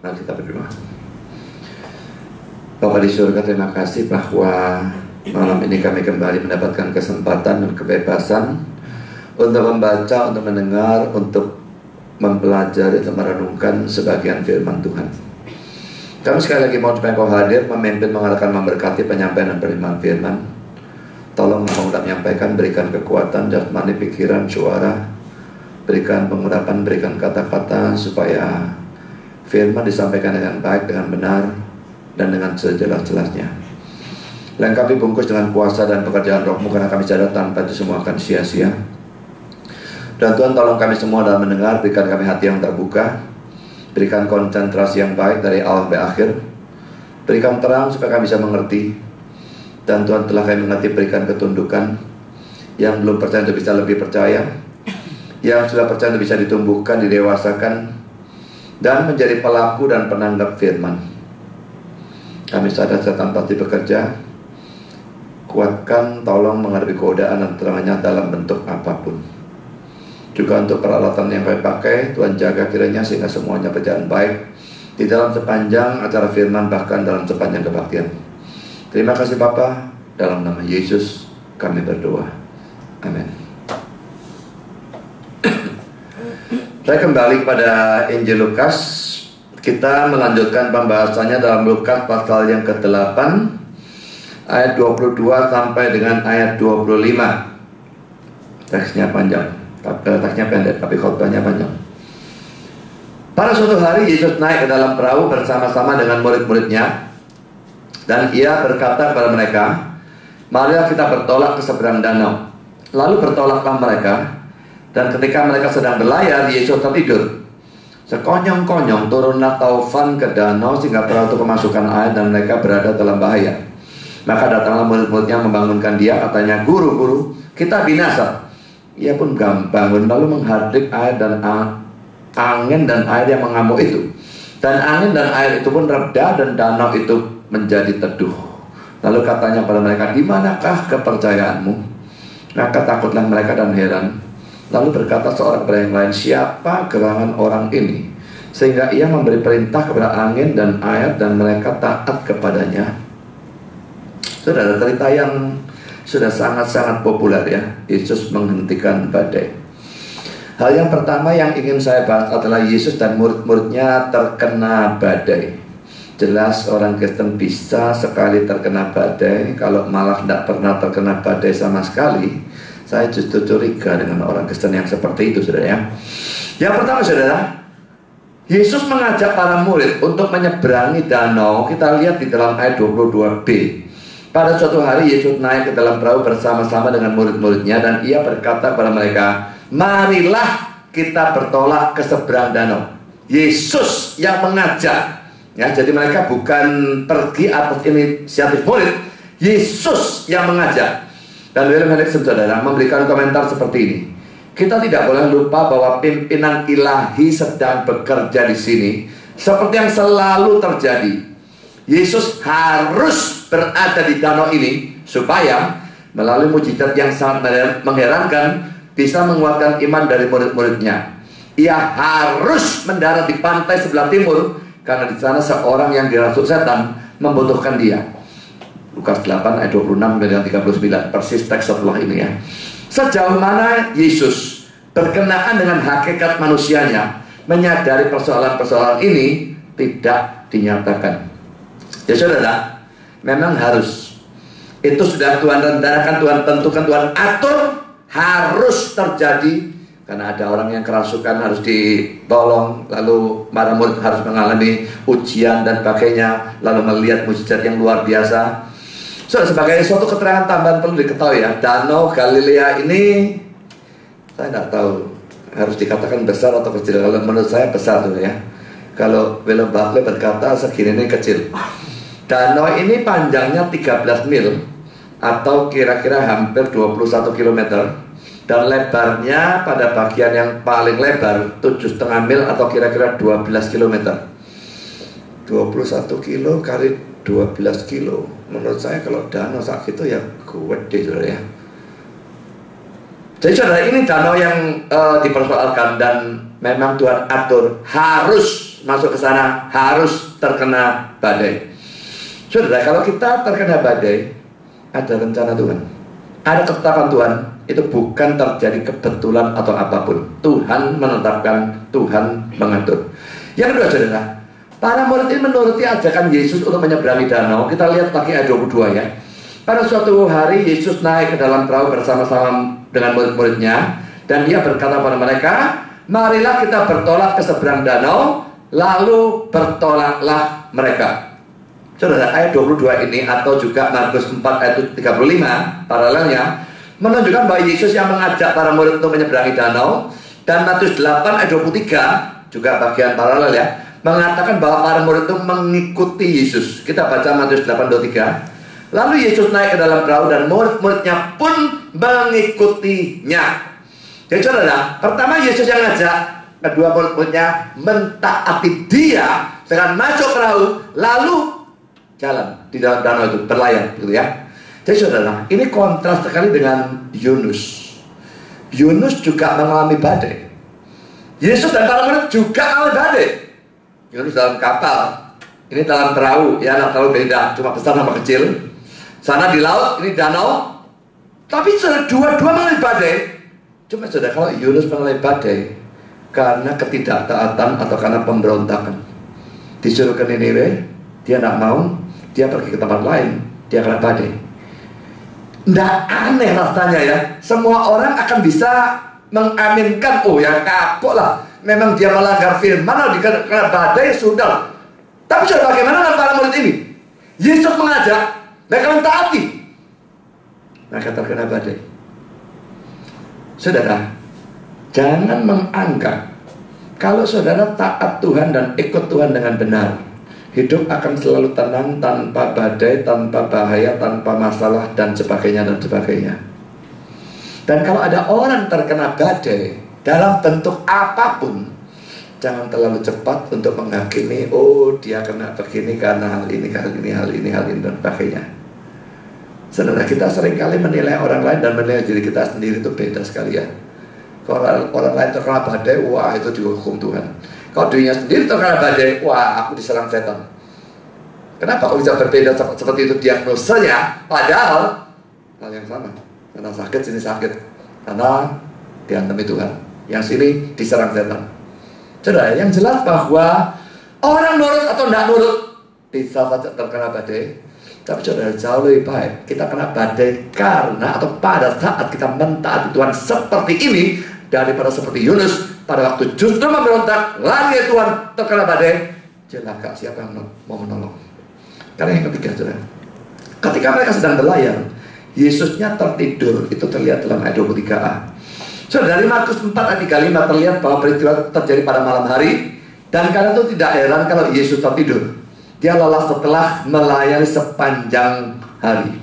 Mari kita berdoa. Bapa di surga, terima kasih bahwa malam ini kami kembali mendapatkan kesempatan dan kebebasan untuk membaca, untuk mendengar, untuk mempelajari, untuk merenungkan sebagian firman Tuhan. Kami sekali lagi mohon supaya Kau hadir, memimpin, mengarahkan, memberkati penyampaian dan penerimaan firman. Tolong Engkau dalam menyampaikan, berikan kekuatan, jasmani, pikiran, suara, berikan pengurapan, berikan kata-kata, supaya firman disampaikan dengan baik, dengan benar, dan dengan sejelas-jelasnya. Lengkapi bungkus dengan kuasa dan pekerjaan Roh-Mu, karena kami sadar tanpa itu semua akan sia-sia. Dan Tuhan, tolong kami semua dalam mendengar, berikan kami hati yang terbuka, berikan konsentrasi yang baik dari awal sampai akhir, berikan terang supaya kami bisa mengerti. Dan Tuhan, telah kami mengerti, berikan ketundukan. Yang belum percaya untuk bisa lebih percaya, yang sudah percaya untuk bisa ditumbuhkan, didewasakan, dan menjadi pelaku dan penanggap firman. Kami sadar setan pasti bekerja. Kuatkan, tolong menghadapi godaan dan terangannya dalam bentuk apapun. Juga untuk peralatan yang kami pakai, Tuhan jaga kiranya sehingga semuanya berjalan baik di dalam sepanjang acara firman, bahkan dalam sepanjang kebaktian. Terima kasih Bapa, dalam nama Yesus kami berdoa. Amin. Saya kembali kepada Injil Lukas. Kita melanjutkan pembahasannya dalam Lukas pasal yang ke-8 ayat 22 sampai dengan ayat 25. Teksnya panjang, teksnya pendek, tapi khotbahnya panjang. Pada suatu hari Yesus naik ke dalam perahu bersama-sama dengan murid-muridnya, dan ia berkata kepada mereka, "Marilah kita bertolak ke seberang danau." Lalu bertolaklah mereka, dan ketika mereka sedang berlayar, Yesus tertidur. Sekonyong-konyong turunlah taufan ke danau sehingga perahu itu kemasukan air dan mereka berada dalam bahaya. Maka datanglah murid-muridnya membangunkan dia, katanya, "Guru, kita binasa." Ia pun bangun lalu menghardik air dan angin dan air yang mengamuk itu. Dan angin dan air itu pun reda dan danau itu menjadi teduh. Lalu katanya pada mereka, "Di manakah kepercayaanmu?" Maka takutlah mereka dan heran. Lalu berkata seorang kepada yang lain, "Siapa gerangan orang ini sehingga ia memberi perintah kepada angin dan air dan mereka taat kepadanya?" Saudara, cerita yang sudah sangat-sangat populer ya, Yesus menghentikan badai. Hal yang pertama yang ingin saya bahas adalah Yesus dan murid-muridnya terkena badai. Jelas orang Kristen bisa sekali terkena badai. Kalau malah tidak pernah terkena badai sama sekali, saya justru curiga dengan orang Kristen yang seperti itu, saudara ya. Yang pertama, saudara, Yesus mengajak para murid untuk menyeberangi danau. Kita lihat di dalam ayat 22b. Pada suatu hari Yesus naik ke dalam perahu bersama-sama dengan murid-muridnya, dan ia berkata kepada mereka, "Marilah kita bertolak ke seberang danau." Yesus yang mengajak. Ya, jadi mereka bukan pergi atas inisiatif murid, Yesus yang mengajak. Dan William Hendriksen, saudara, memberikan komentar seperti ini. Kita tidak boleh lupa bahwa pimpinan ilahi sedang bekerja di sini, seperti yang selalu terjadi. Yesus harus berada di danau ini supaya melalui mujizat yang sangat mengherankan bisa menguatkan iman dari murid-muridnya. Ia harus mendarat di pantai sebelah timur karena di sana seorang yang dirasuk setan membutuhkan dia. Lukas 8 ayat 26 dan 39, persis teks setelah ini ya. Sejauh mana Yesus berkenaan dengan hakikat manusianya, menyadari persoalan-persoalan ini tidak dinyatakan. Ya saudara, memang harus. Itu sudah Tuhan rencanakan, Tuhan tentukan, Tuhan atur, harus terjadi. Karena ada orang yang kerasukan harus ditolong, lalu para murid harus mengalami ujian dan sebagainya, lalu melihat mujizat yang luar biasa. So, sebagai suatu keterangan tambahan perlu diketahui ya, Danau Galilea ini saya tidak tahu harus dikatakan besar atau kecil. Kalau menurut saya besar tuh ya. Kalau William Barclay berkata segini ini kecil. Danau ini panjangnya 13 mil atau kira-kira hampir 21 km, dan lebarnya pada bagian yang paling lebar 7,5 mil atau kira-kira 12 km. 21 kilo kali 12 kilo. Menurut saya kalau danau saat itu ya gede, saudara ya. Jadi saudara, ini danau yang dipersoalkan dan memang Tuhan atur harus masuk ke sana harus terkena badai. Saudara, kalau kita terkena badai, ada rencana Tuhan, ada ketetapan Tuhan. Itu bukan terjadi kebetulan atau apapun. Tuhan menetapkan, Tuhan mengatur. Yang kedua, saudara, para murid ini menuruti ajakan Yesus untuk menyeberangi danau. Kita lihat lagi ayat 22 ya. Pada suatu hari Yesus naik ke dalam perahu bersama-sama dengan murid-muridnya, dan dia berkata kepada mereka, marilah kita bertolak ke seberang danau. Lalu bertolaklah mereka. Saudara, ayat 22 ini atau juga Markus 4 ayat 35 paralelnya menunjukkan bahwa Yesus yang mengajak para murid untuk menyeberangi danau. Dan Matius 8 ayat 23 juga bagian paralel ya, mengatakan bahwa para murid itu mengikuti Yesus. Kita baca Matius 8:23. Lalu Yesus naik ke dalam perahu dan murid-muridnya pun mengikutinya. Jadi saudara, pertama Yesus yang ngajak, kedua murid-muridnya mentaati dia dengan masuk perahu, lalu jalan di dalam danau itu, berlayar gitu ya. Jadi saudara, ini kontras sekali dengan Yunus. Yunus juga mengalami badai. Yesus dan para murid juga mengalami badai. Yunus dalam kapal, ini dalam perahu, ya nggak terlalu beda, cuma besar sama kecil. Sana di laut, ini danau. Tapi saudara, dua-dua mengalami badai. Cuma saudara, kalau Yunus mengalami badai karena ketidaktaatan atau karena pemberontakan, disuruh ke Niniwe, dia tidak mau, dia pergi ke tempat lain, dia kena badai. Tidak aneh rasanya ya. Semua orang akan bisa mengaminkan, oh ya kapok lah, memang dia melanggar firman, dikena badai, sudah. Tapi saudara, bagaimana dengan para murid ini? Yesus mengajak mereka mentaati, mereka terkena badai. Saudara, jangan menganggap kalau saudara taat Tuhan dan ikut Tuhan dengan benar, hidup akan selalu tenang tanpa badai, tanpa bahaya, tanpa masalah, dan sebagainya dan sebagainya. Dan kalau ada orang terkena badai dalam bentuk apapun, jangan terlalu cepat untuk menghakimi, oh dia kena begini karena hal ini, hal ini, hal ini, hal ini, dan sebagainya. Saudara, kita seringkali menilai orang lain dan menilai diri kita sendiri itu beda sekali ya. Kalau orang lain terkena badai, wah itu dihukum Tuhan. Kalau dirinya sendiri terkena badai, wah aku diserang setan. Kenapa kok bisa berbeda seperti itu diagnosanya? Padahal hal yang sama. Karena sakit, sini sakit. Karena diantemi Tuhan. Yang sini diserang setan. Saudara, yang jelas bahwa orang nurut atau tidak nurut bisa saja terkena badai. Tapi saudara, jauh lebih baik kita kena badai karena atau pada saat kita mentaati Tuhan seperti ini, daripada seperti Yunus pada waktu justru memberontak, lari Tuhan, terkena badai, celaka siapa yang mau menolong. Karena yang ketiga, saudara, ketika mereka sedang berlayar, Yesusnya tertidur. Itu terlihat dalam ayat 23a. Saudara, dari Markus 4 ayat 35 terlihat bahwa peristiwa terjadi pada malam hari. Dan karena itu tidak heran kalau Yesus tertidur. Dia lelah setelah melayani sepanjang hari.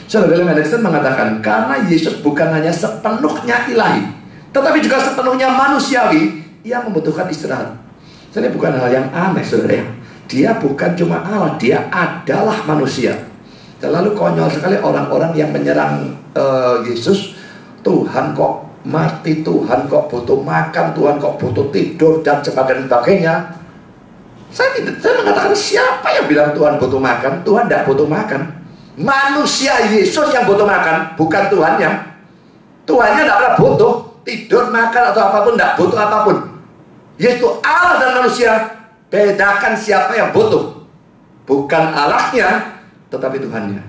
Saudara, William Hendriksen mengatakan, karena Yesus bukan hanya sepenuhnya ilahi, tetapi juga sepenuhnya manusiawi, ia membutuhkan istirahat. Jadi bukan hal yang aneh, saudara. Dia bukan cuma Allah, dia adalah manusia. Terlalu konyol sekali orang-orang yang menyerang Yesus. Tuhan kok mati, Tuhan kok butuh makan, Tuhan kok butuh tidur, dan sebagainya. Saya mengatakan, siapa yang bilang Tuhan butuh makan? Tuhan tidak butuh makan. Manusia Yesus yang butuh makan, bukan Tuhannya. Tuhannya tidak pernah butuh tidur, makan, atau apapun, tidak butuh apapun. Yaitu Allah dan manusia. Bedakan siapa yang butuh. Bukan Allahnya, tetapi Tuhannya,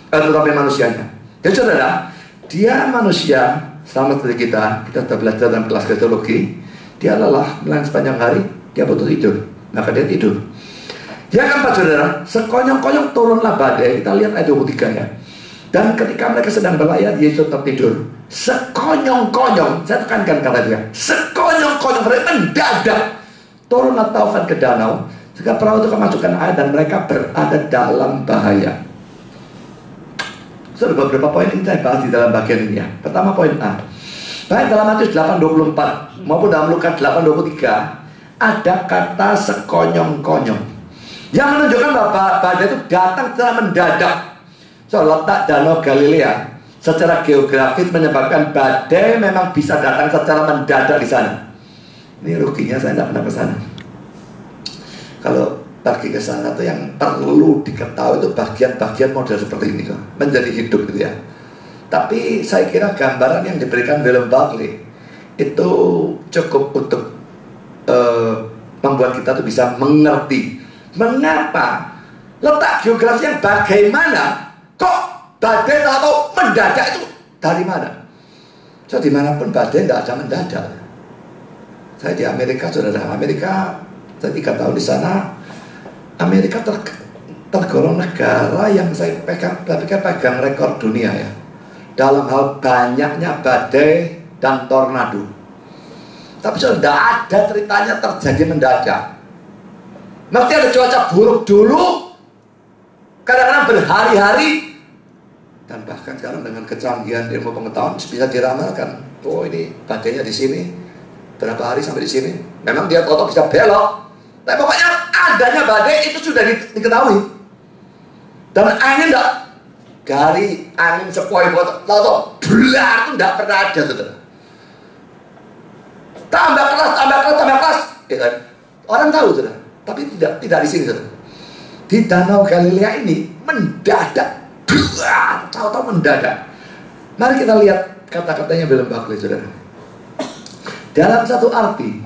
tetapi manusianya. Jadi saudara, dia manusia sama seperti kita. Kita sudah belajar dalam kelas kristologi. Dia lelah melayani sepanjang hari, dia butuh tidur, maka dia tidur. Yang keempat, saudara, sekonyong-konyong turunlah badai. Kita lihat ayat 23 ya. Dan ketika mereka sedang berlayar, Yesus tertidur. Sekonyong-konyong, saya tekankan kata dia, sekonyong-konyong, mereka mendadak turunlah taufan ke danau, sehingga perahu itu kemasukan air dan mereka berada dalam bahaya. Saudara, beberapa poin ini saya bahas di dalam bagian ini ya. Pertama, poin A. Baik dalam Matius 8:24 maupun dalam Lukas 8:23 ada kata sekonyong-konyong yang menunjukkan bahwa badai itu datang secara mendadak. So, letak Danau Galilea secara geografis menyebabkan badai memang bisa datang secara mendadak di sana. Ini ruginya saya tidak pernah ke sana. Kalau pergi ke sana tuh yang perlu diketahui itu bagian-bagian model seperti ini kok, menjadi hidup gitu ya. Tapi saya kira gambaran yang diberikan William Barclay itu cukup untuk membuat kita tuh bisa mengerti mengapa letak geografi yang bagaimana kok badai atau mendadak itu dari mana. So dimanapun badai nggak ada mendadak. Saya di Amerika, saudara, Amerika saya 3 tahun di sana. Amerika tergolong negara yang saya pegang rekor dunia ya, dalam hal banyaknya badai dan tornado. Tapi sudah tidak ada ceritanya terjadi mendadak. Mesti ada cuaca buruk dulu, kadang-kadang berhari-hari, dan bahkan sekarang dengan kecanggihan ilmu pengetahuan bisa diramalkan. Oh ini badainya di sini, berapa hari sampai di sini. Memang dia tahu bisa belok, tapi pokoknya adanya badai itu sudah diketahui. Dan angin enggak, dari angin sepoi-poi, tahu belar itu enggak pernah ada, saudara. Tambah keras, ya kan? Orang tahu, saudara. Tapi tidak di sini, saudara. Di Danau Galilea ini mendadak, tahu-tahu mendadak. Mari kita lihat kata-katanya William Barclay, saudara. Dalam satu arti,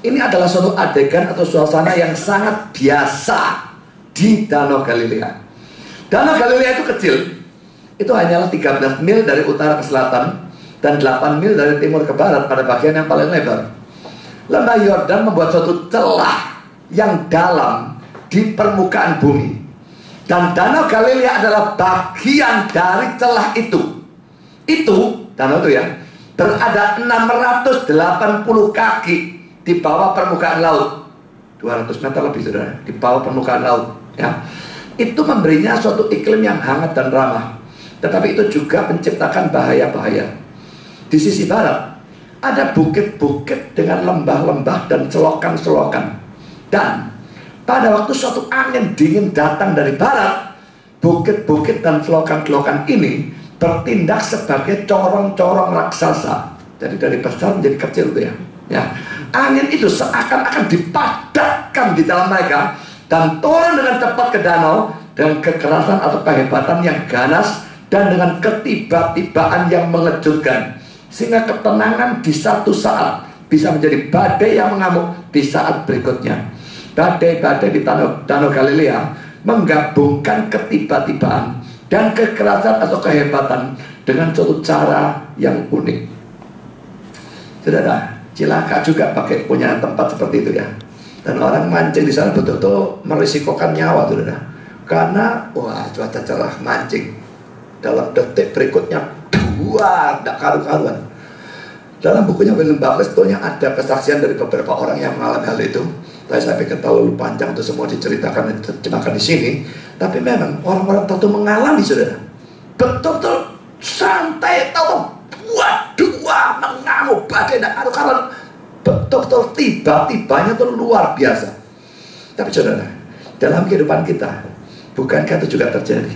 ini adalah suatu adegan atau suasana yang sangat biasa di Danau Galilea. Danau Galilea itu kecil. Itu hanyalah 13 mil dari utara ke selatan dan 8 mil dari timur ke barat pada bagian yang paling lebar. Lembah Yordan membuat suatu celah yang dalam di permukaan bumi. Dan Danau Galilea adalah bagian dari celah itu. Itu, danau itu ya, berada 680 kaki di bawah permukaan laut. 200 meter lebih, saudara, di bawah permukaan laut ya. Itu memberinya suatu iklim yang hangat dan ramah. Tetapi itu juga menciptakan bahaya-bahaya. Di sisi barat ada bukit-bukit dengan lembah-lembah dan selokan-selokan. Dan pada waktu suatu angin dingin datang dari barat, bukit-bukit dan selokan-selokan ini bertindak sebagai corong-corong raksasa. Jadi dari besar menjadi kecil itu ya. Angin itu seakan-akan dipadatkan di dalam mereka dan turun dengan cepat ke danau dengan kekerasan atau kehebatan yang ganas dan dengan ketiba-tibaan yang mengejutkan, sehingga ketenangan di satu saat bisa menjadi badai yang mengamuk di saat berikutnya. Badai-badai di Danau Galilea menggabungkan ketiba-tibaan dan kekerasan atau kehebatan dengan suatu cara yang unik. Saudara, Cilaka juga punya tempat seperti itu ya. Dan orang mancing di sana betul-betul merisikokan nyawa, saudara. Karena wah, cuaca cerah, mancing dalam detik berikutnya tidak karu-karuan. Dalam bukunya William Barclay sebetulnya ada kesaksian dari beberapa orang yang mengalami hal itu. Tapi saya pikir terlalu panjang itu semua diceritakan dan diterjemahkan di sini. Tapi memang orang-orang tertentu mengalami, saudara, betul-betul santai, tahu dua mengamuk badai dan karu-karuan. Betul-betul tiba-tibanya itu luar biasa. Tapi saudara, dalam kehidupan kita, bukankah itu juga terjadi?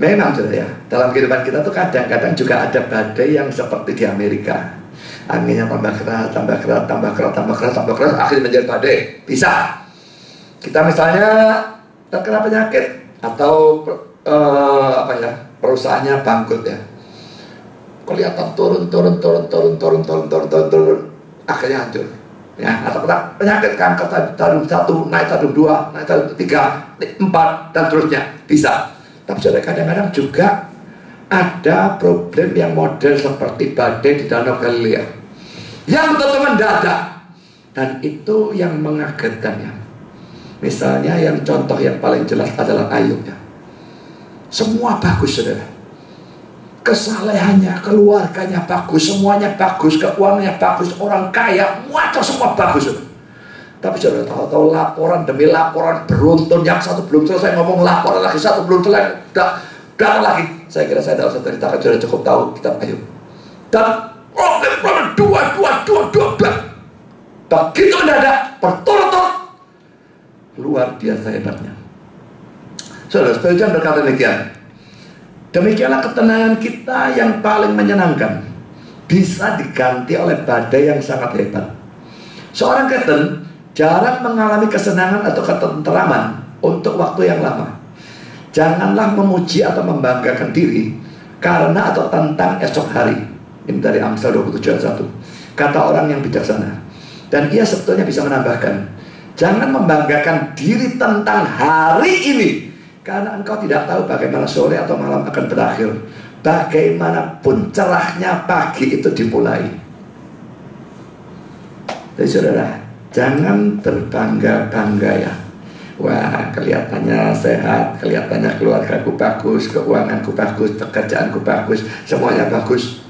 Memang, saudara ya, dalam kehidupan kita tuh kadang-kadang juga ada badai yang seperti di Amerika. Anginnya tambah keras, akhirnya menjadi badai. Bisa. Kita misalnya terkena penyakit atau perusahaannya bangkrut ya. Kelihatan turun, akhirnya hancur. Ya, atau penyakit kanker stadium 1, naik stadium 2, naik stadium 3, 4 dan terusnya. Bisa. Tapi saudara, kadang-kadang juga ada problem yang model seperti badai di Danau Galilea yang betul-betul mendadak, dan itu yang mengagetkan ya. Misalnya yang contoh yang paling jelas adalah Ayub ya. Semua bagus, saudara. Kesalehannya, keluarganya bagus, semuanya bagus, keuangannya bagus, orang kaya, semua bagus, saudara. Tapi saudara tahu laporan demi laporan beruntun, yang satu belum selesai ngomong laporan lagi, satu belum selesai datang lagi. Saya kira saya tidak usah ceritakan, sudah cukup tahu kitab Ayub. Dan problem dua. Begitu mendadak, berturut-turut, luar biasa hebatnya. Saudara, Spurgeon berkata demikian. Demikianlah ketenangan kita yang paling menyenangkan bisa diganti oleh badai yang sangat hebat. Seorang Kristen Jarang mengalami kesenangan atau ketenteraman untuk waktu yang lama. Janganlah memuji atau membanggakan diri karena atau tentang esok hari. Ini dari Amsal 27 ayat 1. Kata orang yang bijaksana. Dan ia sebetulnya bisa menambahkan, jangan membanggakan diri tentang hari ini, karena engkau tidak tahu bagaimana sore atau malam akan berakhir. Bagaimanapun cerahnya pagi itu dimulai. Jadi saudara, jangan berbangga-bangga ya. Wah, kelihatannya sehat, kelihatannya keluargaku bagus, keuanganku bagus, pekerjaanku bagus, semuanya bagus.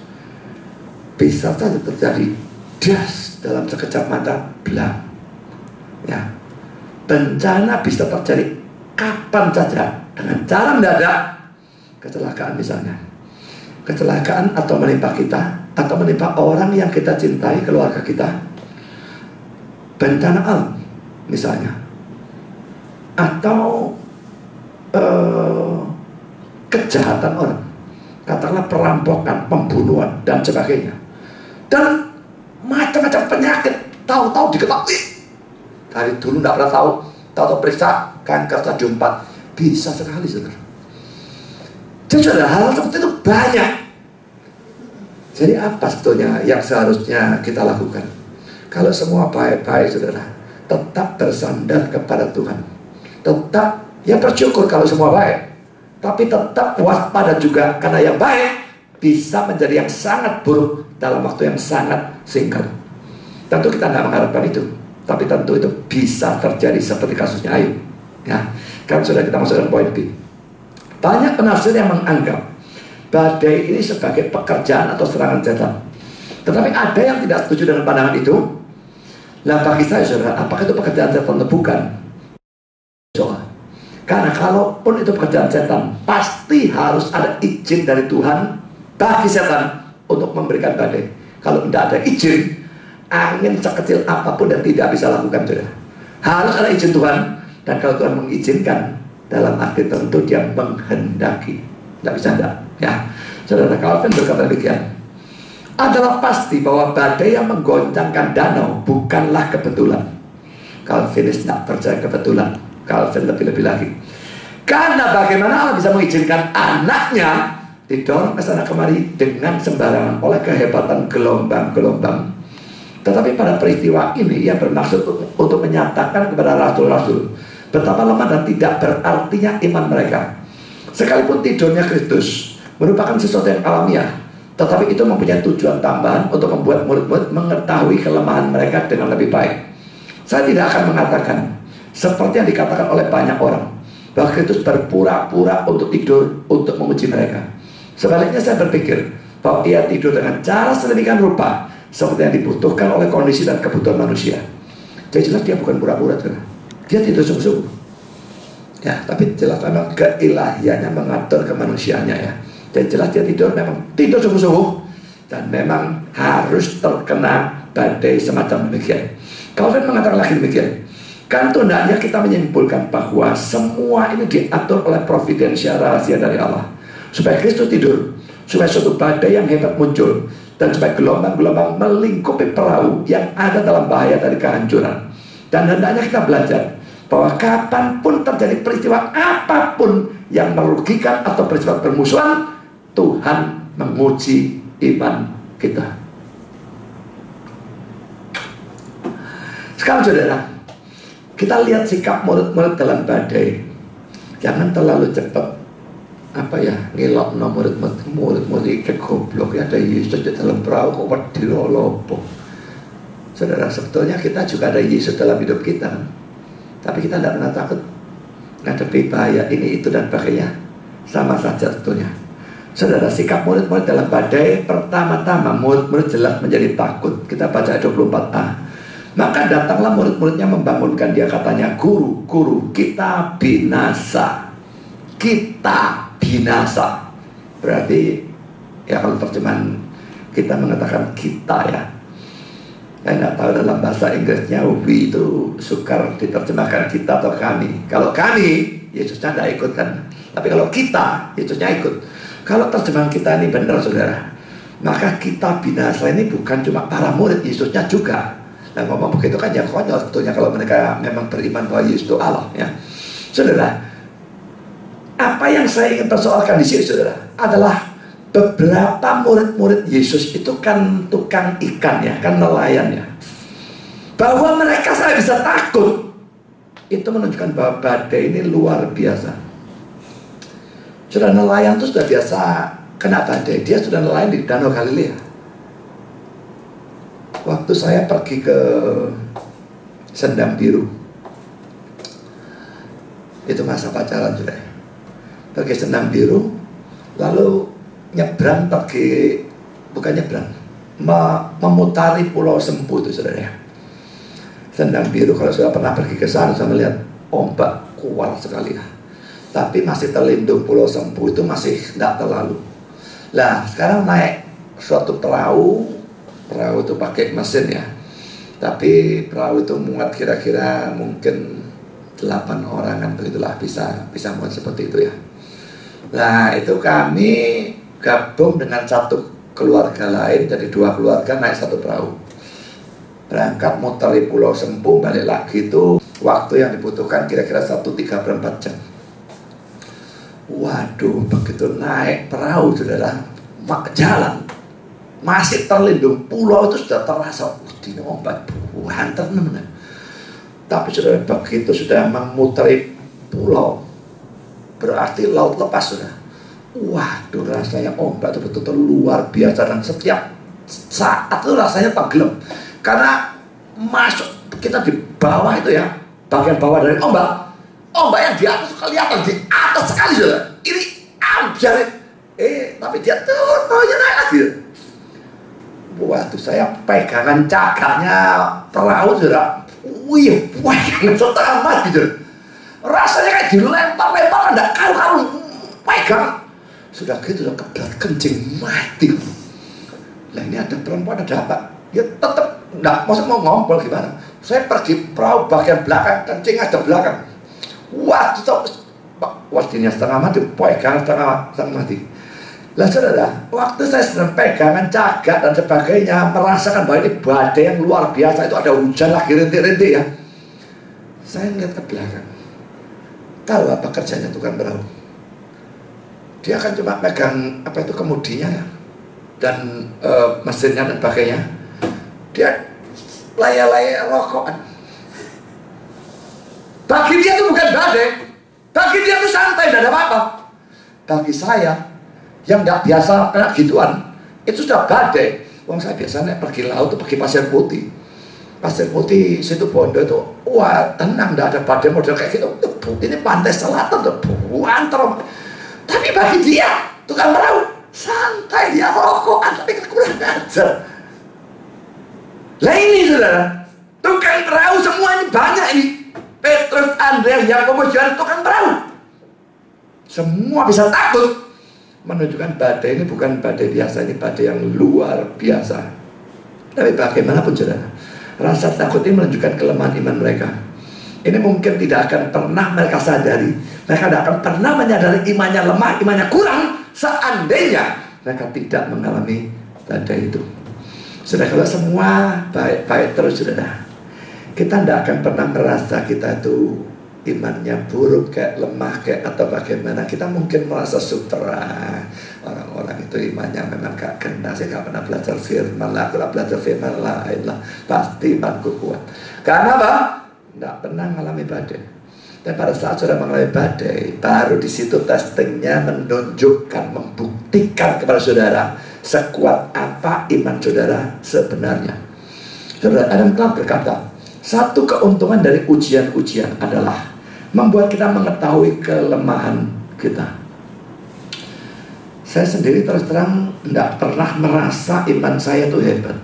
Bisa saja terjadi das dalam sekejap mata, belang. Ya, bencana bisa terjadi kapan saja dengan cara mendadak. Kecelakaan misalnya, kecelakaan atau menimpa kita, atau menimpa orang yang kita cintai, keluarga kita. Bencana alam misalnya, atau kejahatan orang, katakanlah perampokan, pembunuhan dan sebagainya, dan macam-macam penyakit tahu-tahu diketahui. Dari dulu tidak pernah tahu periksa kanker stadium 4, bisa sekali saudara. Jadi saudara, hal seperti itu banyak. Jadi apa sebetulnya yang seharusnya kita lakukan? Kalau semua baik-baik saudara, tetap bersandar kepada Tuhan. Tetap ya bersyukur kalau semua baik, tapi tetap waspada juga, karena yang baik bisa menjadi yang sangat buruk dalam waktu yang sangat singkat. Tentu kita nggak mengharapkan itu, tapi tentu itu bisa terjadi seperti kasusnya Ayub. Ya, kan sudah kita masuk dalam poin B. Banyak penafsir yang menganggap badai ini sebagai pekerjaan atau serangan setan. Tetapi ada yang tidak setuju dengan pandangan itu. Nah, bagi saya saudara, apakah itu pekerjaan setan atau bukan? Soal. Karena kalaupun itu pekerjaan setan, pasti harus ada izin dari Tuhan bagi setan untuk memberikan badai. Kalau tidak ada izin, angin sekecil apapun dan tidak bisa lakukan saudara. Harus ada izin Tuhan. Dan kalau Tuhan mengizinkan, dalam arti tentu dia menghendaki. Tidak bisa tidak ya. Saudara, Calvin berkata demikian, adalah pasti bahwa badai yang menggoncangkan danau bukanlah kebetulan. Calvinis tidak percaya kebetulan. Calvin lebih-lebih lagi, karena bagaimana Allah bisa mengizinkan anaknya didorong ke sana kemari dengan sembarangan oleh kehebatan gelombang-gelombang. Tetapi pada peristiwa ini ia bermaksud untuk menyatakan kepada rasul-rasul betapa lemah dan tidak berartinya iman mereka. Sekalipun tidurnya Kristus merupakan sesuatu yang alamiah, tetapi itu mempunyai tujuan tambahan untuk membuat murid-murid mengetahui kelemahan mereka dengan lebih baik. Saya tidak akan mengatakan seperti yang dikatakan oleh banyak orang, bahwa Kristus berpura-pura untuk tidur untuk menguji mereka. Sebaliknya saya berpikir bahwa ia tidur dengan cara sedemikian rupa seperti yang dibutuhkan oleh kondisi dan kebutuhan manusia. Jadi jelas dia bukan pura-pura, dia tidur sungguh-sungguh. Ya, tapi jelas memang keilahiannya mengatur kemanusiaannya ya. Dan jelas dia memang tidur sungguh-sungguh, dan memang harus terkena badai semacam demikian. Calvin mengatakan lagi demikian, kan hendaknya kita menyimpulkan bahwa semua ini diatur oleh providensial rahasia dari Allah, supaya Kristus tidur, supaya suatu badai yang hebat muncul, dan supaya gelombang-gelombang melingkupi perahu yang ada dalam bahaya dari kehancuran. Dan hendaknya kita belajar bahwa kapanpun terjadi peristiwa apapun yang merugikan atau peristiwa bermusuhan, Tuhan menguji iman kita. Sekarang saudara, kita lihat sikap murid-murid dalam badai. Jangan terlalu cepat ngilok murid-murid ke goblok ya, ada Yesus di dalam perahu kok wedi lopo. Saudara, sebetulnya kita juga ada Yesus dalam hidup kita, tapi kita tidak pernah takut menghadapi bahaya ini itu dan sebagainya. Sama saja sebetulnya. Saudara, sikap murid-murid dalam badai, pertama-tama murid-murid jelas menjadi takut. Kita baca ayat 24a. Maka datanglah murid-muridnya membangunkan dia, katanya, Guru, Guru, kita binasa. Kita binasa. Berarti ya kalau terjemahan kita mengatakan kita ya. Saya nggak tahu dalam bahasa Inggrisnya we itu sukar diterjemahkan kita atau kami. Kalau kami, Yesusnya tidak ikut kan. Tapi kalau kita, Yesusnya ikut. Kalau terjemahan kita ini benar saudara, maka kita binasa ini bukan cuma para murid, Yesusnya juga. Nah, ngomong begitu kan ya konyol sebetulnya kalau mereka memang beriman bahwa Yesus itu Allah, ya. Saudara, apa yang saya ingin persoalkan di sini, saudara, adalah beberapa murid-murid Yesus itu kan tukang ikan, ya, kan nelayan, ya. Bahwa mereka saya bisa takut, itu menunjukkan bahwa badai ini luar biasa. Sudah nelayan itu sudah biasa kena badai. Dia sudah nelayan di Danau Galilea. Waktu saya pergi ke Sendang Biru, itu masa pacaran sudah, pergi Sendang Biru, lalu nyebrang pergi, bukan nyebrang, memutari Pulau Sempu itu, saudara. Sendang Biru, kalau sudah pernah pergi ke sana, saya melihat ombak kuat sekali, ya. Tapi masih terlindung. Pulau Sempu itu masih tidak terlalu. Nah, sekarang naik suatu perahu itu pakai mesin, ya. Tapi perahu itu muat kira-kira mungkin 8 orang kan, begitulah, bisa muat seperti itu, ya. Nah, itu kami gabung dengan satu keluarga lain, jadi 2 keluarga naik satu perahu. Berangkat muteri Pulau Sempu, balik lagi itu waktu yang dibutuhkan kira-kira 1,3/4 jam. Waduh, begitu naik perahu, saudara, jalan masih terlindung, pulau itu sudah terasa ini ombak hantar teman-teman. Tapi saudara, begitu sudah memutari pulau, berarti laut lepas, sudah. Waduh, rasanya ombak itu betul-betul luar biasa, dan setiap saat itu rasanya tenggelam. Karena masuk kita di bawah itu, ya, bagian bawah dari ombak yang di atas kelihatan di atas sekali, saudara. Ini anjir, tapi dia turunnya naik lagi. Waktu saya pegangan cakaknya perahu, saudara, wih, setengah mati, saudara. Rasanya kayak dilempar-lempar, ada karu-karu pegang. Sudah gitu, sudah kebelat kencing, mati. Lah, ini ada perempuan, ada apa? Dia tetap enggak, maksud mau ngompol gimana? Saya pergi perahu bagian belakang, kencing ada belakang. Wah, wastinya setengah mati, pegangan setengah mati. Lah, saudara, waktu saya sedang pegangan cagak dan sebagainya, merasakan bahwa ini badai yang luar biasa, itu ada hujan lagi rintik-rintik, ya. Saya lihat ke belakang. Tahu apa kerjanya tukang perahu? Dia akan cuma pegang apa itu kemudinya, ya, dan mesinnya dan sebagainya. Dia laya-laya rokokan. Bagi dia itu bukan badai, bagi dia itu santai, tidak ada apa-apa. Bagi saya yang tidak biasa kayak gituan, itu sudah badai. Wong saya biasanya pergi laut itu pergi Pasir Putih. Pasir Putih situ Bondo itu, wah, tenang, tidak ada badai model kayak gitu. Ini pantai selatan tuh, antar. Tapi bagi dia tukang perahu santai, dia rokokan, tapi kurang ajar. Lah ini, saudara, tukang perahu semua ini banyak ini. Petrus, Andreas, Yakobus, Yohanes, tukang perahu. Semua bisa takut. Menunjukkan badai ini bukan badai biasa, ini badai yang luar biasa. Tapi bagaimanapun, saudara, rasa takut ini menunjukkan kelemahan iman mereka. Ini mungkin tidak akan pernah mereka sadari. Mereka tidak akan pernah menyadari imannya lemah, imannya kurang, seandainya mereka tidak mengalami badai itu. Sudah, kalau semua baik-baik terus, saudara, kita tidak akan pernah merasa kita itu imannya buruk, kayak lemah, kayak atau bagaimana. Kita mungkin merasa sutera. Orang-orang itu imannya memang gak kena. Saya gak pernah belajar firman lah. Kalau belajar firman lah, pasti imanku kuat. Karena apa? Tidak pernah mengalami badai. Dan pada saat sudah mengalami badai, baru di situ testingnya menunjukkan, membuktikan kepada saudara sekuat apa iman saudara sebenarnya. Saudara, Adam Clarke berkata, satu keuntungan dari ujian-ujian adalah membuat kita mengetahui kelemahan kita. Saya sendiri terus terang tidak pernah merasa iman saya itu hebat.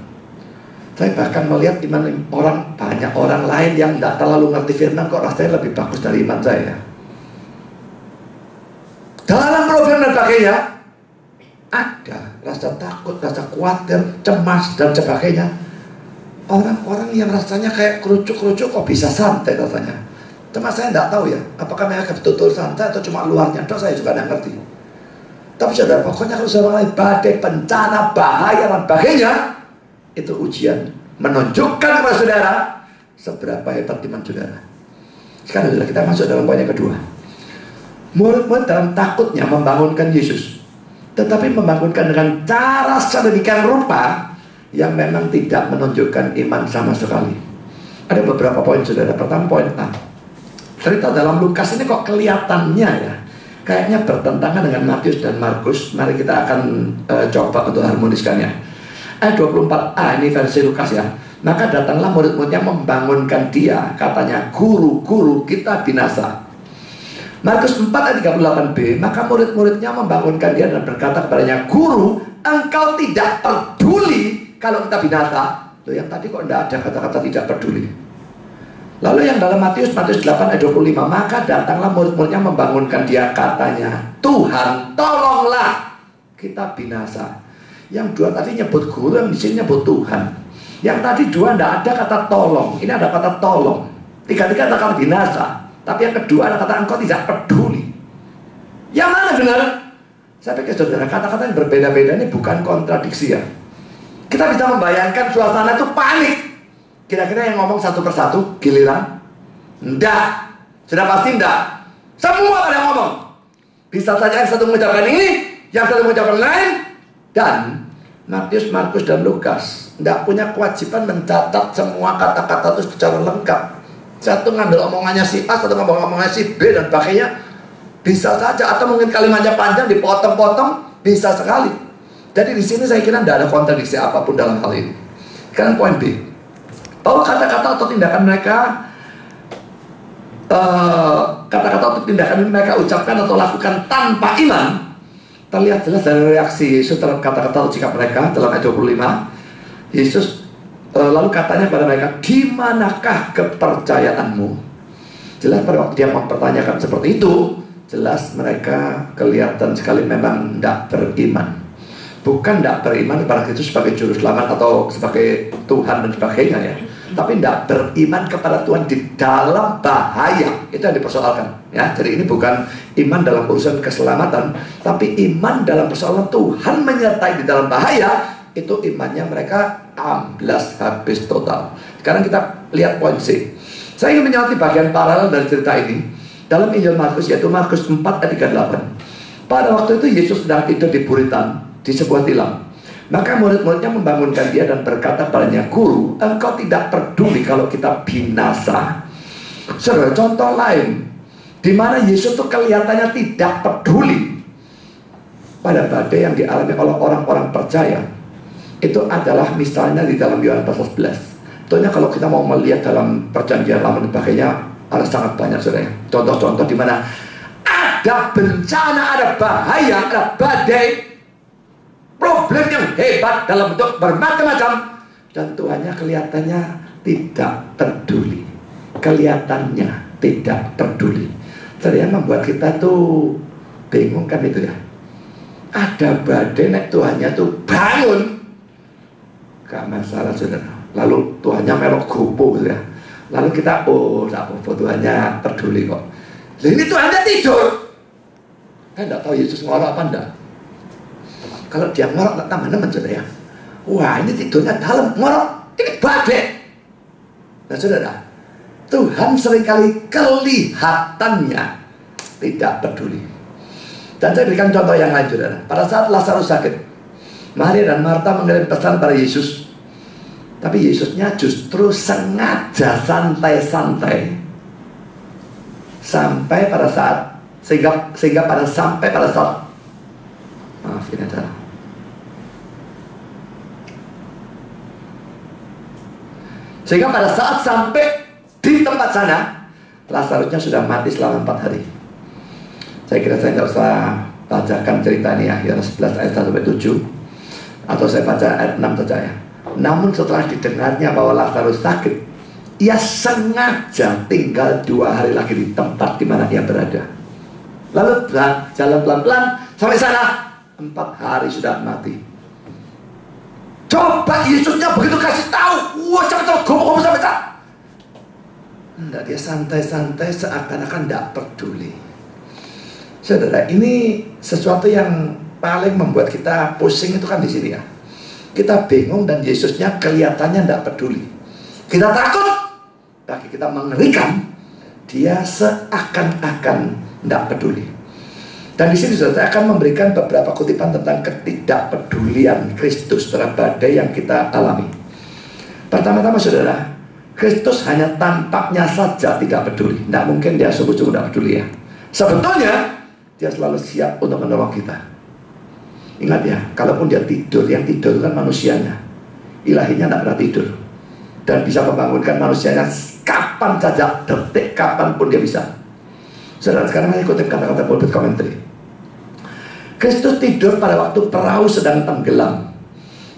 Saya bahkan melihat iman banyak orang lain yang tidak terlalu ngerti firman kok rasanya lebih bagus dari iman saya. Dalam problem dan sebagainya ada rasa takut, rasa khawatir, cemas dan sebagainya. Orang-orang yang rasanya kayak kerucuk-kerucuk kok bisa santai rasanya. Cuma saya tidak tahu, ya, apakah mereka betul-betul santai atau cuma luarnya. Saya juga tidak ngerti. Tapi saudara, pokoknya kalau saya mengalami badai, bencana, bahaya dan sebagainya, itu ujian menunjukkan kepada saudara seberapa hebat iman saudara. Sekarang kita masuk dalam poin yang kedua. Murid-murid dalam takutnya membangunkan Yesus, tetapi membangunkan dengan cara sedemikian rupa yang memang tidak menunjukkan iman sama sekali. Ada beberapa poin saudara. Pertama, poin A. Cerita dalam Lukas ini kok kelihatannya ya kayaknya bertentangan dengan Matius dan Markus. Mari kita akan coba untuk harmoniskannya. Ayat 24a ini versi Lukas ya. Maka datanglah murid-muridnya membangunkan dia, katanya, "Guru, guru, kita binasa." Markus 4 ayat 38b, maka murid-muridnya membangunkan dia dan berkata kepadanya, "Guru, engkau tidak peduli kalau kita binasa." Loh, yang tadi kok tidak ada kata-kata tidak peduli. Lalu yang dalam Matius 8 ayat 25, maka datanglah murid-muridnya membangunkan dia, katanya, "Tuhan, tolonglah, kita binasa." Yang dua tadi nyebut guru, yang di sini nyebut Tuhan. Yang tadi dua tidak ada kata tolong, ini ada kata tolong. Tiga-tiga ada kata binasa, tapi yang kedua ada kata engkau tidak peduli. Yang mana benar? Saya pikir saudara, kata-kata yang berbeda-beda ini bukan kontradiksi ya. Kita bisa membayangkan suasana itu panik. Kira-kira yang ngomong satu persatu giliran? Enggak. Sudah pasti enggak. Semua pada ngomong. Bisa saja yang satu mengucapkan ini, yang satu mengucapkan lain. Dan Matius, Markus, dan Lukas enggak punya kewajiban mencatat semua kata-kata itu secara lengkap. Satu ngambil omongannya si A, satu ngambil omongannya si B, dan sebagainya. Bisa saja. Atau mungkin kalimatnya panjang, dipotong-potong. Bisa sekali. Jadi di sini saya kira tidak ada kontradiksi apapun dalam hal ini. Sekarang poin B. Bahwa kata-kata atau tindakan mereka mereka ucapkan atau lakukan tanpa iman terlihat jelas dari reaksi Yesus terhadap kata-kata atau sikap mereka dalam ayat 25. Yesus lalu katanya kepada mereka, "Di manakah kepercayaanmu?" Jelas pada waktu dia mempertanyakan seperti itu, jelas mereka kelihatan sekali memang tidak beriman. Bukan tidak beriman kepada Kristus sebagai juru selamat atau sebagai Tuhan dan sebagainya ya, tapi tidak beriman kepada Tuhan di dalam bahaya. Itu yang dipersoalkan ya. Jadi ini bukan iman dalam urusan keselamatan, tapi iman dalam persoalan Tuhan menyertai di dalam bahaya. Itu imannya mereka amblas habis total. Sekarang kita lihat poin C. Saya ingin menyoroti bagian paralel dari cerita ini dalam Injil Markus, yaitu Markus 4 ayat 38. Pada waktu itu Yesus sedang tidur di buritan di sebuah tilam. Maka murid-muridnya membangunkan dia dan berkata padanya, "Guru, engkau tidak peduli kalau kita binasa." Saudara, contoh lain di mana Yesus itu kelihatannya tidak peduli pada badai yang dialami oleh orang-orang percaya. Itu adalah misalnya di dalam Yohanes pasal 11. Tentunya kalau kita mau melihat dalam perjanjian lama dan sebagainya, ada sangat banyak saudara. Contoh-contoh di mana ada bencana, ada bahaya, ada badai, problem yang hebat dalam bentuk bermacam-macam, dan Tuhannya kelihatannya tidak peduli. Kelihatannya tidak peduli. Jadi yang membuat kita tuh bingung kan itu ya. Ada badai, naik Tuhannya tuh bangun, gak masalah saudara. Lalu Tuhannya melok gupu gitu ya. Lalu kita, oh tak apa, Tuhannya peduli kok. Ini Tuhannya tidur. Saya tidak tahu Yesus ngorok apa enggak. Kalau dia ngorok tak tambah nemen saudara ya. Wah, ini tidurnya dalam, ngorok, ini badai. Nah saudara, Tuhan seringkali kelihatannya tidak peduli. Dan saya berikan contoh yang lain saudara. Pada saat Lazarus sakit, Maria dan Marta mengirim pesan pada Yesus. Tapi Yesusnya justru sengaja santai-santai sampai pada saat sehingga pada saat maafin aja. Sehingga pada saat sampai di tempat sana, Lazarusnya sudah mati selama 4 hari. Saya kira saya nggak usah bacakan cerita ini ya, Yohanes 11 ayat 1-7, atau saya baca ayat 6 saja ya. Namun setelah didengarnya bahwa Lazarus sakit, ia sengaja tinggal 2 hari lagi di tempat di mana ia berada. Lalu jalan pelan-pelan sampai sana, 4 hari sudah mati. Coba Yesusnya begitu kasih tahu, wah cepet-cepet gomo sampai sana. Enggak, dia santai-santai seakan-akan tidak peduli. Saudara, ini sesuatu yang paling membuat kita pusing itu kan di sini ya. kita bingung dan Yesusnya kelihatannya tidak peduli. Kita takut, bagi kita mengerikan, dia seakan-akan tidak peduli. Dan di sini saya akan memberikan beberapa kutipan tentang ketidakpedulian Kristus terhadap badai yang kita alami. Pertama-tama saudara, Kristus hanya tampaknya saja tidak peduli. Tidak mungkin dia sungguh-sungguh tidak peduli ya. Sebetulnya dia selalu siap untuk menolong kita. Ingat ya, kalaupun dia tidur, yang tidur itu kan manusianya. Ilahinya tidak pernah tidur. Dan bisa membangunkan manusianya kapan saja, detik kapanpun dia bisa. Saudara, sekarang saya ikutin kata-kata pulpit commentary. Kristus tidur pada waktu perahu sedang tenggelam.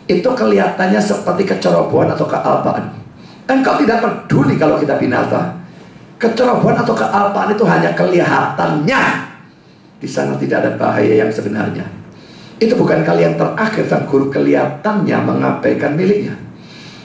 Itu kelihatannya seperti kecerobohan atau kealpaan. Engkau tidak peduli kalau kita binasa. Kecerobohan atau kealpaan itu hanya kelihatannya. Di sana tidak ada bahaya yang sebenarnya. Itu bukan kali yang terakhir sang guru kelihatannya mengabaikan miliknya.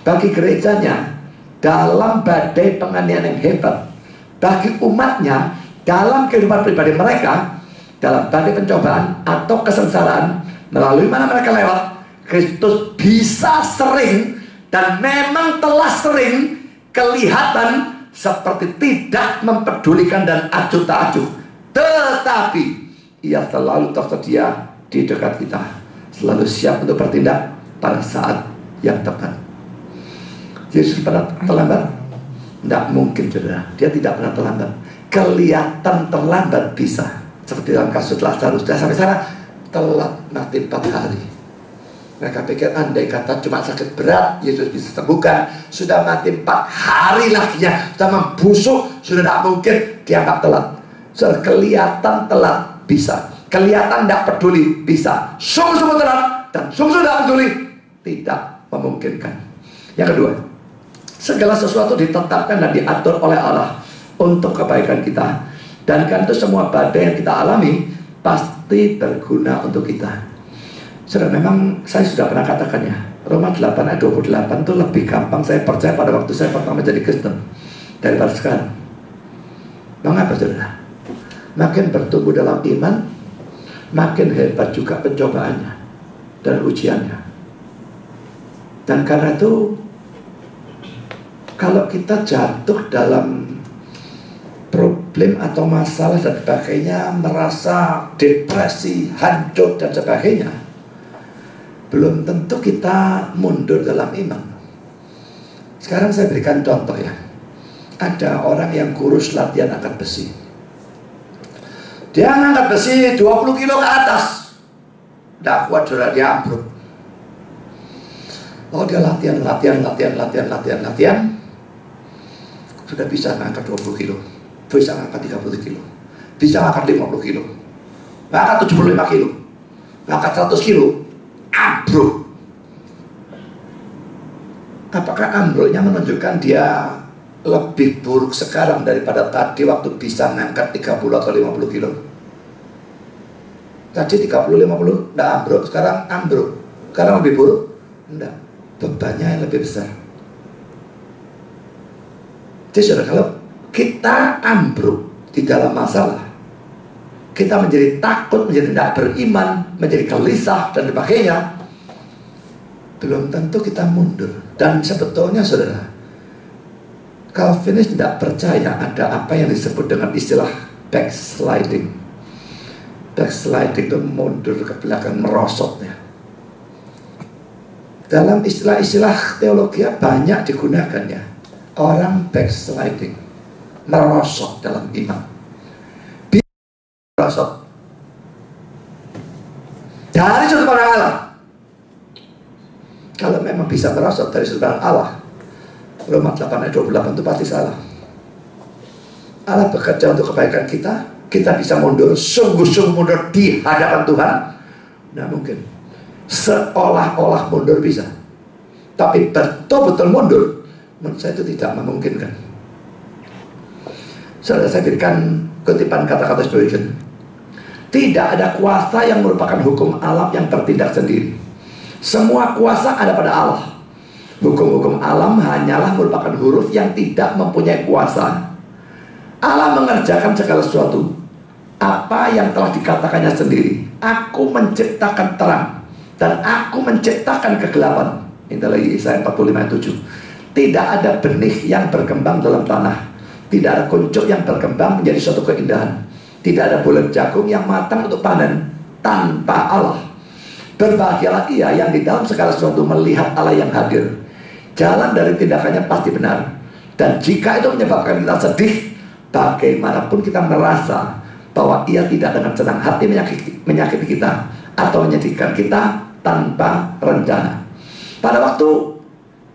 Bagi gerejanya, dalam badai penganiayaan yang hebat, bagi umatnya, dalam kehidupan pribadi mereka, dalam badai pencobaan atau kesengsaraan, melalui mana mereka lewat, Kristus bisa sering dan memang telah sering kelihatan seperti tidak mempedulikan dan acuh tak acuh. Tetapi ia selalu tersedia di dekat kita, selalu siap untuk bertindak pada saat yang tepat. Yesus pernah terlambat? Tidak mungkin saudara, dia tidak pernah terlambat. Kelihatan terlambat bisa, seperti dalam kasus Lazarus. Sudah sampai sana telat mati 4 hari. Mereka pikir andai kata cuma sakit berat Yesus bisa sembuhkan. Sudah mati 4 hari lagi ya, sudah membusuk, sudah tidak mungkin dianggap telat. So, kelihatan telat bisa, kelihatan tidak peduli bisa, sungguh-sungguh telat dan sungguh-sungguh tidak peduli tidak memungkinkan. Yang kedua, segala sesuatu ditetapkan dan diatur oleh Allah untuk kebaikan kita. Dan kan itu semua badai yang kita alami pasti berguna untuk kita. Sudah, memang saya sudah pernah katakan ya, Roma 8 ayat 28 itu lebih gampang saya percaya pada waktu saya pertama jadi Kristen daripada sekarang. Mengapa saudara? Makin bertumbuh dalam iman, makin hebat juga pencobaannya dan ujiannya. Dan karena itu, kalau kita jatuh dalam problem atau masalah dan sebagainya, merasa depresi, hancur dan sebagainya, belum tentu kita mundur dalam iman. Sekarang saya berikan contoh ya. Ada orang yang kurus latihan angkat besi. Dia angkat besi 20 kilo ke atas. Tidak kuat sudah, dia ambruk. Oh, dia latihan. Sudah bisa angkat 20 kilo. Bisa angkat 30 kilo. Bisa angkat 50 kilo. Angkat 75 kilo. Angkat 100 kilo. Ambruk. Apakah ambruknya menunjukkan dia lebih buruk sekarang daripada tadi waktu bisa ngangkat 30 atau 50 kilo? Tadi 30-50 tidak ambruk, sekarang ambruk. Sekarang lebih buruk? Tidak, bebannya yang lebih besar. Jadi saudara, kalau kita ambruk di dalam masalah, kita menjadi takut, menjadi tidak beriman, menjadi gelisah dan sebagainya, belum tentu kita mundur. Dan sebetulnya saudara, Calvinis tidak percaya ada apa yang disebut dengan istilah backsliding. Backsliding itu mundur ke belakang, merosot ya. Dalam istilah-istilah teologi banyak digunakan ya. Orang backsliding, merosot dalam iman. Merosot dari sudut pandang Allah. Kalau memang bisa merosot dari sudut pandang Allah, Roma 8 ayat 28 itu pasti salah. Allah bekerja untuk kebaikan kita. Kita bisa mundur, sungguh-sungguh mundur di hadapan Tuhan? Nah mungkin. Seolah-olah mundur bisa, tapi betul-betul mundur, menurut saya itu tidak memungkinkan. Saudara, saya berikan kutipan kata-kata Spurgeon. Tidak ada kuasa yang merupakan hukum alam yang bertindak sendiri. Semua kuasa ada pada Allah. Hukum-hukum alam hanyalah merupakan huruf yang tidak mempunyai kuasa. Allah mengerjakan segala sesuatu apa yang telah dikatakannya sendiri. Aku menciptakan terang Dan aku menciptakan kegelapan. Ini lagi Yesaya 45 ayat 7. Tidak ada benih yang berkembang dalam tanah. Tidak ada kuncup yang berkembang menjadi suatu keindahan. Tidak ada bulan jagung yang matang untuk panen tanpa Allah. Berbahagialah ia yang di dalam segala sesuatu melihat Allah yang hadir. Jalan dari tindakannya pasti benar. Dan jika itu menyebabkan kita sedih, bagaimanapun kita merasa bahwa ia tidak dengan senang hati menyakiti kita atau menyedihkan kita tanpa rencana. Pada waktu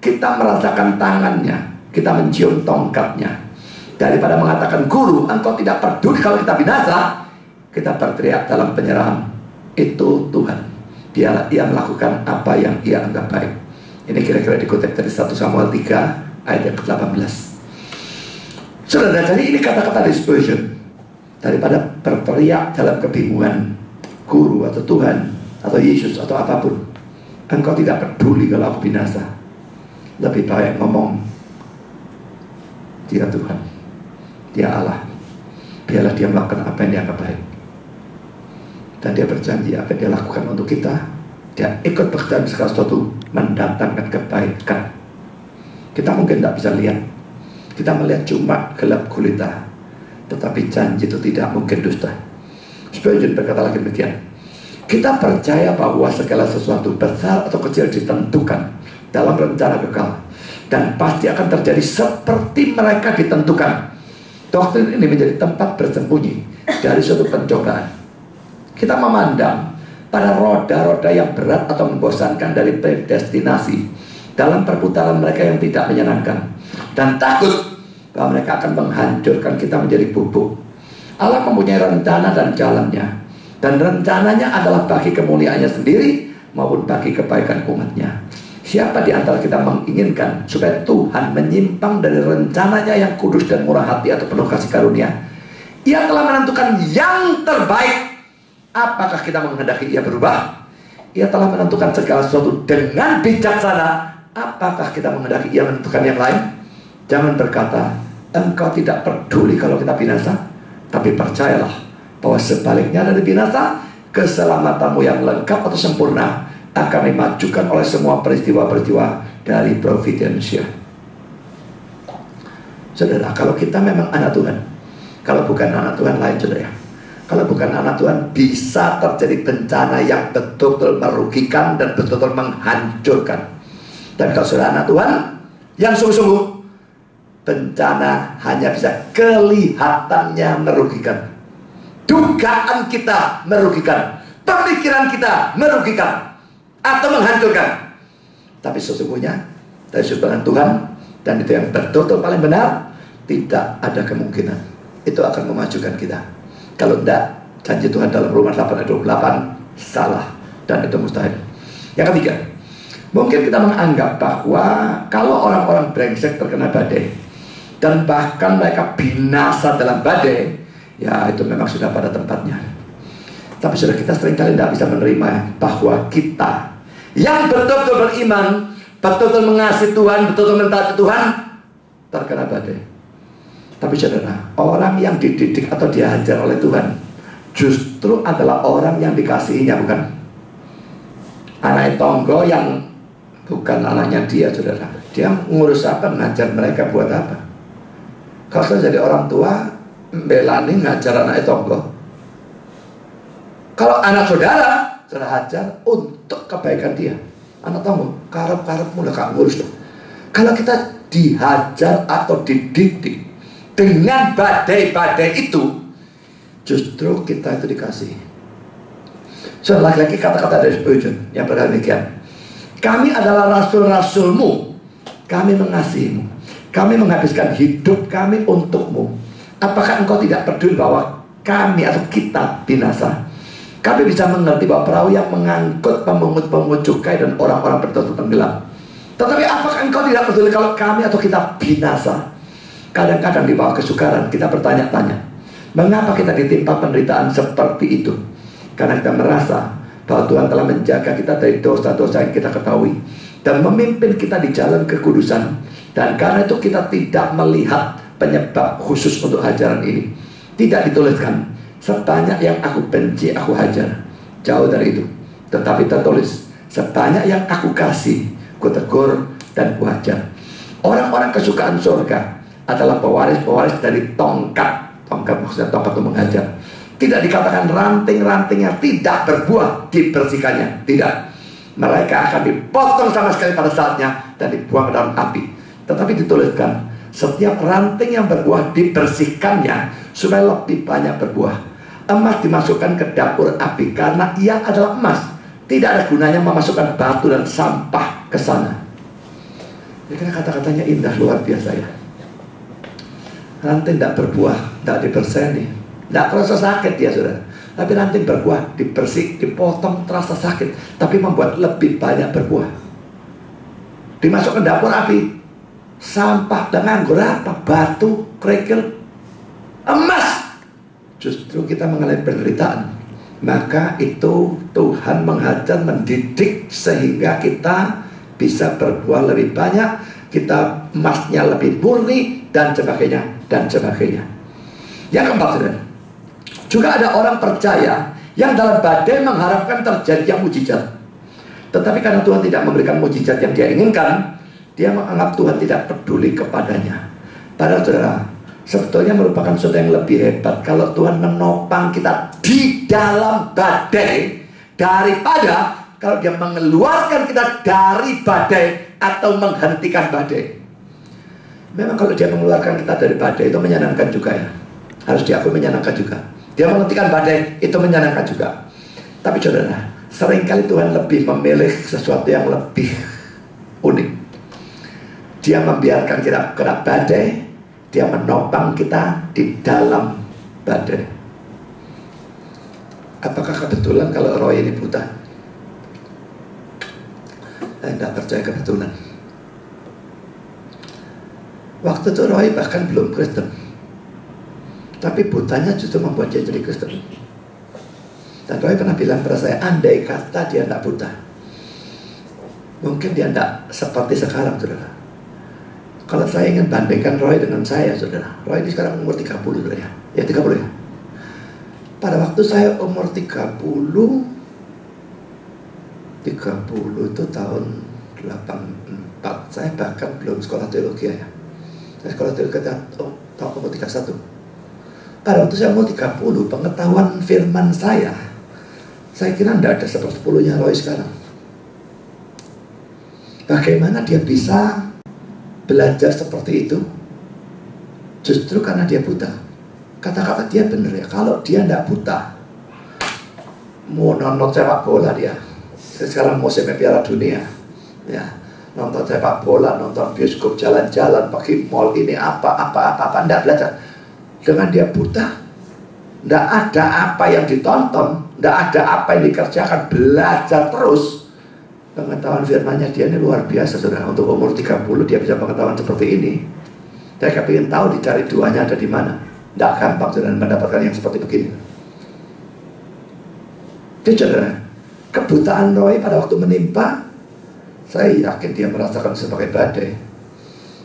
kita merasakan tangannya, kita mencium tongkatnya, daripada mengatakan, "Guru, engkau tidak peduli kalau kita binasa," kita berteriak dalam penyerahan, "Itu Tuhan, biarlah ia melakukan apa yang ia anggap baik." Ini kira-kira dikutip dari 1 Samuel 3 ayat yang ke-18. Saudara, jadi ini kata-kata dari Spurgeon. Daripada berteriak dalam kebingungan, "Guru," atau "Tuhan," atau "Yesus," atau apapun, "Engkau tidak peduli kalau aku binasa," lebih baik ngomong, "Dia Tuhan, Dia Allah, biarlah dia melakukan apa yang dia anggap baik." Dan dia berjanji apa yang dia lakukan untuk kita, dia ikut bekerja segala sesuatu mendatangkan kebaikan. Kita mungkin tidak bisa lihat, kita melihat cuma gelap gulita, tetapi janji itu tidak mungkin dusta. Spurgeon berkata lagi demikian, kita percaya bahwa segala sesuatu besar atau kecil ditentukan dalam rencana kekal, dan pasti akan terjadi seperti mereka ditentukan. Doktrin ini menjadi tempat bersembunyi dari suatu pencobaan. Kita memandang pada roda-roda yang berat atau membosankan dari predestinasi dalam perputaran mereka yang tidak menyenangkan, dan takut bahwa mereka akan menghancurkan kita menjadi bubuk. Allah mempunyai rencana dan jalannya, dan rencananya adalah bagi kemuliaannya sendiri maupun bagi kebaikan umatnya. Siapa di antara kita menginginkan supaya Tuhan menyimpang dari rencananya yang kudus dan murah hati atau penuh kasih karunia? Ia telah menentukan yang terbaik. Apakah kita menghendaki ia berubah? Ia telah menentukan segala sesuatu dengan bijaksana. Apakah kita menghendaki ia menentukan yang lain? Jangan berkata, "Engkau tidak peduli kalau kita binasa," tapi percayalah bahwa sebaliknya dari binasa, keselamatanmu yang lengkap atau sempurna akan dimajukan oleh semua peristiwa-peristiwa dari providensia. Saudara, kalau kita memang anak Tuhan, kalau bukan anak Tuhan lain, saudara, kalau bukan anak Tuhan, bisa terjadi bencana yang betul-betul merugikan dan betul-betul menghancurkan. Dan kalau saudara anak Tuhan yang sungguh-sungguh, bencana hanya bisa kelihatannya merugikan. Dugaan kita merugikan, pemikiran kita merugikan atau menghancurkan. Tapi sesungguhnya dari sudut pandang Tuhan, dan itu yang betul-betul paling benar, tidak ada kemungkinan itu akan memajukan kita. Kalau tidak, janji Tuhan dalam Roma 8 ayat 28 salah, dan itu mustahil. Yang ketiga, mungkin kita menganggap bahwa kalau orang-orang brengsek terkena badai, dan bahkan mereka binasa dalam badai, ya itu memang sudah pada tempatnya. Tapi sudah, kita seringkali tidak bisa menerima bahwa kita yang betul-betul beriman, betul-betul mengasihi Tuhan, betul-betul mentaati Tuhan, terkena badai. Tapi saudara, orang yang dididik atau diajar oleh Tuhan justru adalah orang yang dikasihinya, bukan anak tonggo yang bukan anaknya dia, saudara. Dia ngurus apa, ngajar mereka buat apa? Kalau saya jadi orang tua, belani ngajar anak tonggo. Kalau anak saudara, saudara ajar untuk kebaikan dia. Anak tonggo, karep-karep mulai gak ngurus loh. Kalau kita dihajar atau dididik dengan badai-badai itu, justru kita itu dikasih. So, lagi-lagi kata-kata dari Spurgeon yang berkata demikian, "Kami adalah rasul-rasulmu, kami mengasihimu, kami menghabiskan hidup kami untukmu. Apakah engkau tidak peduli bahwa kami atau kita binasa? Kami bisa mengerti bahwa perahu yang mengangkut pemungut-pemungut cukai dan orang-orang berdosa tenggelam. Tetapi apakah engkau tidak peduli kalau kami atau kita binasa?" Kadang-kadang di bawah kesukaran kita bertanya-tanya, mengapa kita ditimpa penderitaan seperti itu? Karena kita merasa bahwa Tuhan telah menjaga kita dari dosa-dosa yang kita ketahui dan memimpin kita di jalan kekudusan. Dan karena itu kita tidak melihat penyebab khusus untuk ajaran ini. Tidak dituliskan, "Sebanyak yang aku benci aku hajar." Jauh dari itu. Tetapi tertulis, Sebanyak yang aku kasih, ku tegur dan ku ajar. Orang-orang kesukaan surga adalah pewaris-pewaris dari tongkat. Tongkat maksudnya tongkat untuk mengajar. Tidak dikatakan ranting-rantingnya tidak berbuah dibersihkannya. Tidak. Mereka akan dipotong sama sekali pada saatnya dan dibuang ke dalam api. Tetapi dituliskan, setiap ranting yang berbuah dibersihkannya supaya lebih banyak berbuah. Emas dimasukkan ke dapur api karena ia adalah emas. Tidak ada gunanya memasukkan batu dan sampah ke sana. Jadi kata-katanya indah, luar biasa ya. Ranting tidak berbuah, tidak dibersihkan, tidak terasa sakit ya saudara. Tapi ranting berbuah, dibersih, dipotong, terasa sakit, tapi membuat lebih banyak berbuah. Dimasukkan dapur api, sampah dan nganggur apa? Batu, kerikil, emas. Justru kita mengalami penderitaan. Maka itu Tuhan mengajar, mendidik sehingga kita bisa berbuah lebih banyak, kita emasnya lebih murni dan sebagainya dan sebagainya. Yang keempat, saudara, juga ada orang percaya yang dalam badai mengharapkan terjadi yang mujizat. Tetapi karena Tuhan tidak memberikan mujizat yang dia inginkan, dia menganggap Tuhan tidak peduli kepadanya. Padahal saudara, sebetulnya merupakan sesuatu yang lebih hebat kalau Tuhan menopang kita di dalam badai daripada kalau dia mengeluarkan kita dari badai atau menghentikan badai. Memang kalau dia mengeluarkan kita dari badai itu menyenangkan juga ya. Harus diakui menyenangkan juga. Dia menghentikan badai itu menyenangkan juga. Tapi saudara, seringkali Tuhan lebih memilih sesuatu yang lebih unik. Dia membiarkan kita kena badai, dia menopang kita di dalam badai. Apakah kebetulan kalau Roy ini buta? Saya tidak percaya kebetulan. Waktu itu Roy bahkan belum Kristen, tapi butanya justru membuat dia jadi Kristen. Dan Roy pernah bilang pada saya, andai kata dia tidak buta, mungkin dia tidak seperti sekarang, saudara. Kalau saya ingin bandingkan Roy dengan saya, saudara, Roy ini sekarang umur 30, saudara ya. Ya 30 ya. Pada waktu saya umur 30 itu tahun 84. Saya bahkan belum sekolah teologi ya. Saya sekolah teologi tahun umur 31. Pada waktu saya umur 30, pengetahuan firman saya kira tidak ada sepersepuluhnya Roy sekarang. Bagaimana dia bisa belajar seperti itu? Justru karena dia buta. Kata-kata dia benar ya. Kalau dia tidak buta, mau nonton sepak bola dia. Sekarang musimnya Piala Dunia ya, nonton sepak bola, nonton bioskop, jalan-jalan, pergi mall, ini apa, tidak belajar. Dengan dia buta, tidak ada apa yang ditonton, tidak ada apa yang dikerjakan, belajar terus. Pengetahuan firmannya dia ini luar biasa, saudara. Untuk umur 30 dia bisa pengetahuan seperti ini. Saya kepingin tahu dicari duanya ada di mana. Tidak gampang, saudara, mendapatkan yang seperti begini. Jadi saudara, kebutaan Roy pada waktu menimpa, saya yakin dia merasakan sebagai badai.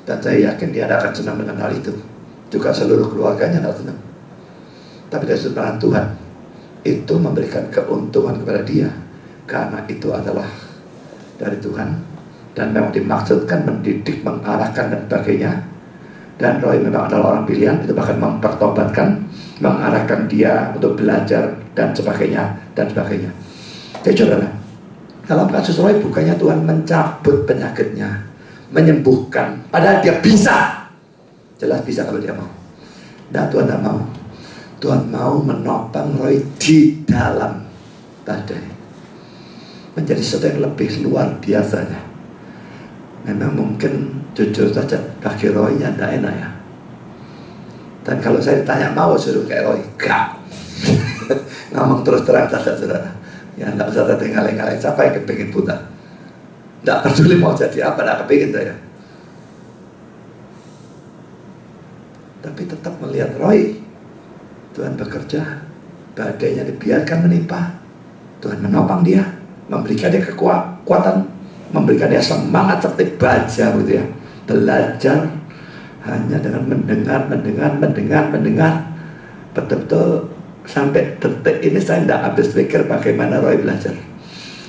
Dan saya yakin dia tidak akan senang dengan hal itu. Juga seluruh keluarganya tidak senang. Tapi dari sudut pandang Tuhan, itu memberikan keuntungan kepada dia. Karena itu adalah dari Tuhan. Dan memang dimaksudkan mendidik, mengarahkan dan sebagainya. Dan Roy memang adalah orang pilihan. Itu bahkan mempertobatkan, mengarahkan dia untuk belajar dan sebagainya. Dan sebagainya. Jadi saudara, dalam kasus Roy bukannya Tuhan mencabut penyakitnya, menyembuhkan, padahal dia bisa. Jelas bisa kalau dia mau. Nah, Tuhan tidak mau. Tuhan mau menopang Roy di dalam badai. Menjadi sesuatu yang lebih luar biasanya. Memang mungkin jujur saja bagi Roy-nya tidak enak ya. Dan kalau saya ditanya mau suruh kayak Roy, gak. Ngomong terus terang saja saudara. Ya tidak usah tertinggal-tinggal. Siapa yang kepingin buta? Tidak peduli mau jadi apa, tidak kepingin saya. Tapi tetap melihat Roy, Tuhan bekerja, badainya dibiarkan menimpa, Tuhan menopang dia, memberikan dia kekuatan, memberikan dia semangat seperti baja gitu ya. Belajar hanya dengan mendengar. Betul-betul sampai detik ini saya tidak habis pikir bagaimana Roy belajar.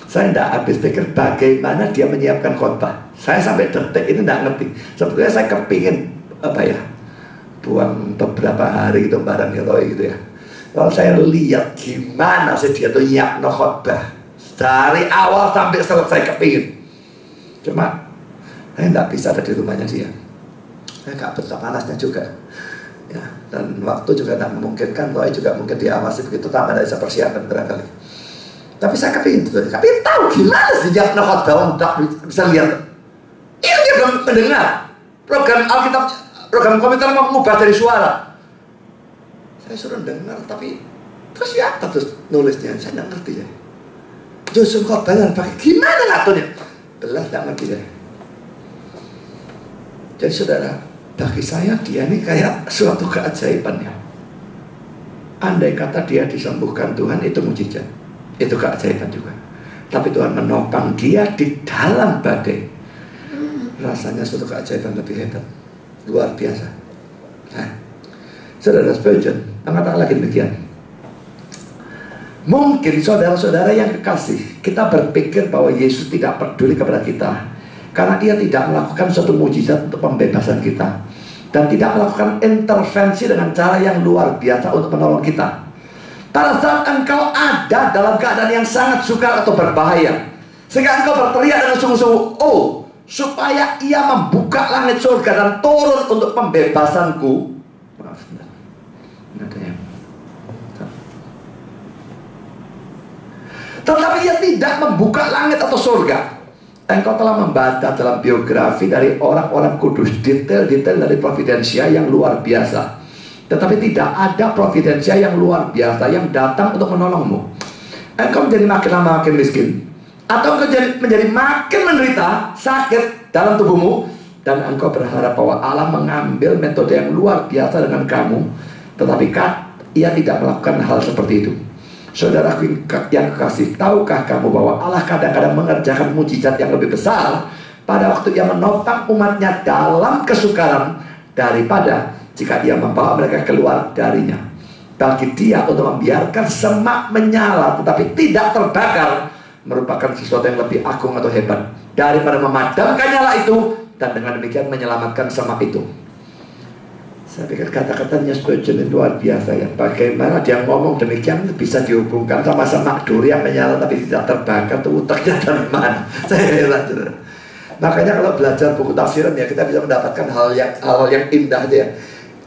Saya tidak habis pikir bagaimana dia menyiapkan khotbah. Saya sampai detik ini tidak ngerti. Sebetulnya saya kepingin buang beberapa hari gitu bareng gitu ya. Kalau saya lihat gimana sih dia tuh nyiap khotbah dari awal sampai selesai, kepingin. Cuma saya tidak bisa ada di rumahnya dia. Saya nggak betah panasnya juga. Ya, dan waktu juga tidak memungkinkan. Roy juga mungkin diawasi begitu, tambah tidak bisa persiapan barangkali. Tapi saya kepingin tahu gimana sih nyiap khotbah untuk bisa lihat. Ini dia belum mendengar program Alkitab, program komputer mau mengubah dari suara. Saya suruh dengar, tapi terus ya terus nulisnya saya nggak ngerti ya. Justru khotbahnya pakai gimana ngaturnya? Belas nggak ngerti ya. Jadi saudara, bagi saya dia ini kayak suatu keajaiban ya. Andai kata dia disembuhkan Tuhan, itu mujizat, itu keajaiban juga. Tapi Tuhan menopang dia di dalam badai. Rasanya suatu keajaiban lebih hebat, luar biasa. Nah, saudara Spurgeon mengatakan lagi demikian. Mungkin saudara-saudara yang kekasih, kita berpikir bahwa Yesus tidak peduli kepada kita karena dia tidak melakukan suatu mujizat untuk pembebasan kita, dan tidak melakukan intervensi dengan cara yang luar biasa untuk menolong kita. Pada saat engkau ada dalam keadaan yang sangat sukar atau berbahaya, sehingga engkau berteriak dengan sungguh-sungguh, oh, supaya ia membuka langit surga dan turun untuk pembebasanku. Maaf, tetapi ia tidak membuka langit atau surga. Engkau telah membaca dalam biografi dari orang-orang kudus detail-detail dari providensia yang luar biasa, tetapi tidak ada providensia yang luar biasa yang datang untuk menolongmu. Engkau menjadi makin lama makin miskin, atau engkau menjadi makin menderita sakit dalam tubuhmu, dan engkau berharap bahwa Allah mengambil metode yang luar biasa dengan kamu, tetapi ia tidak melakukan hal seperti itu. Saudara yang kekasih, tahukah kamu bahwa Allah kadang-kadang mengerjakan mujizat yang lebih besar pada waktu ia menopang umatnya dalam kesukaran daripada jika ia membawa mereka keluar darinya. Bagi dia untuk membiarkan semak menyala tetapi tidak terbakar merupakan sesuatu yang lebih agung atau hebat daripada memadamkan nyala itu dan dengan demikian menyelamatkan semak itu. Saya pikir kata-katanya Spurgeon itu luar biasa ya. Bagaimana dia ngomong demikian bisa dihubungkan sama semak duri yang menyala tapi tidak terbakar, itu utaknya dari mana? Saya heran, saudara. Makanya kalau belajar buku tafsiran ya, kita bisa mendapatkan hal yang indah aja ya.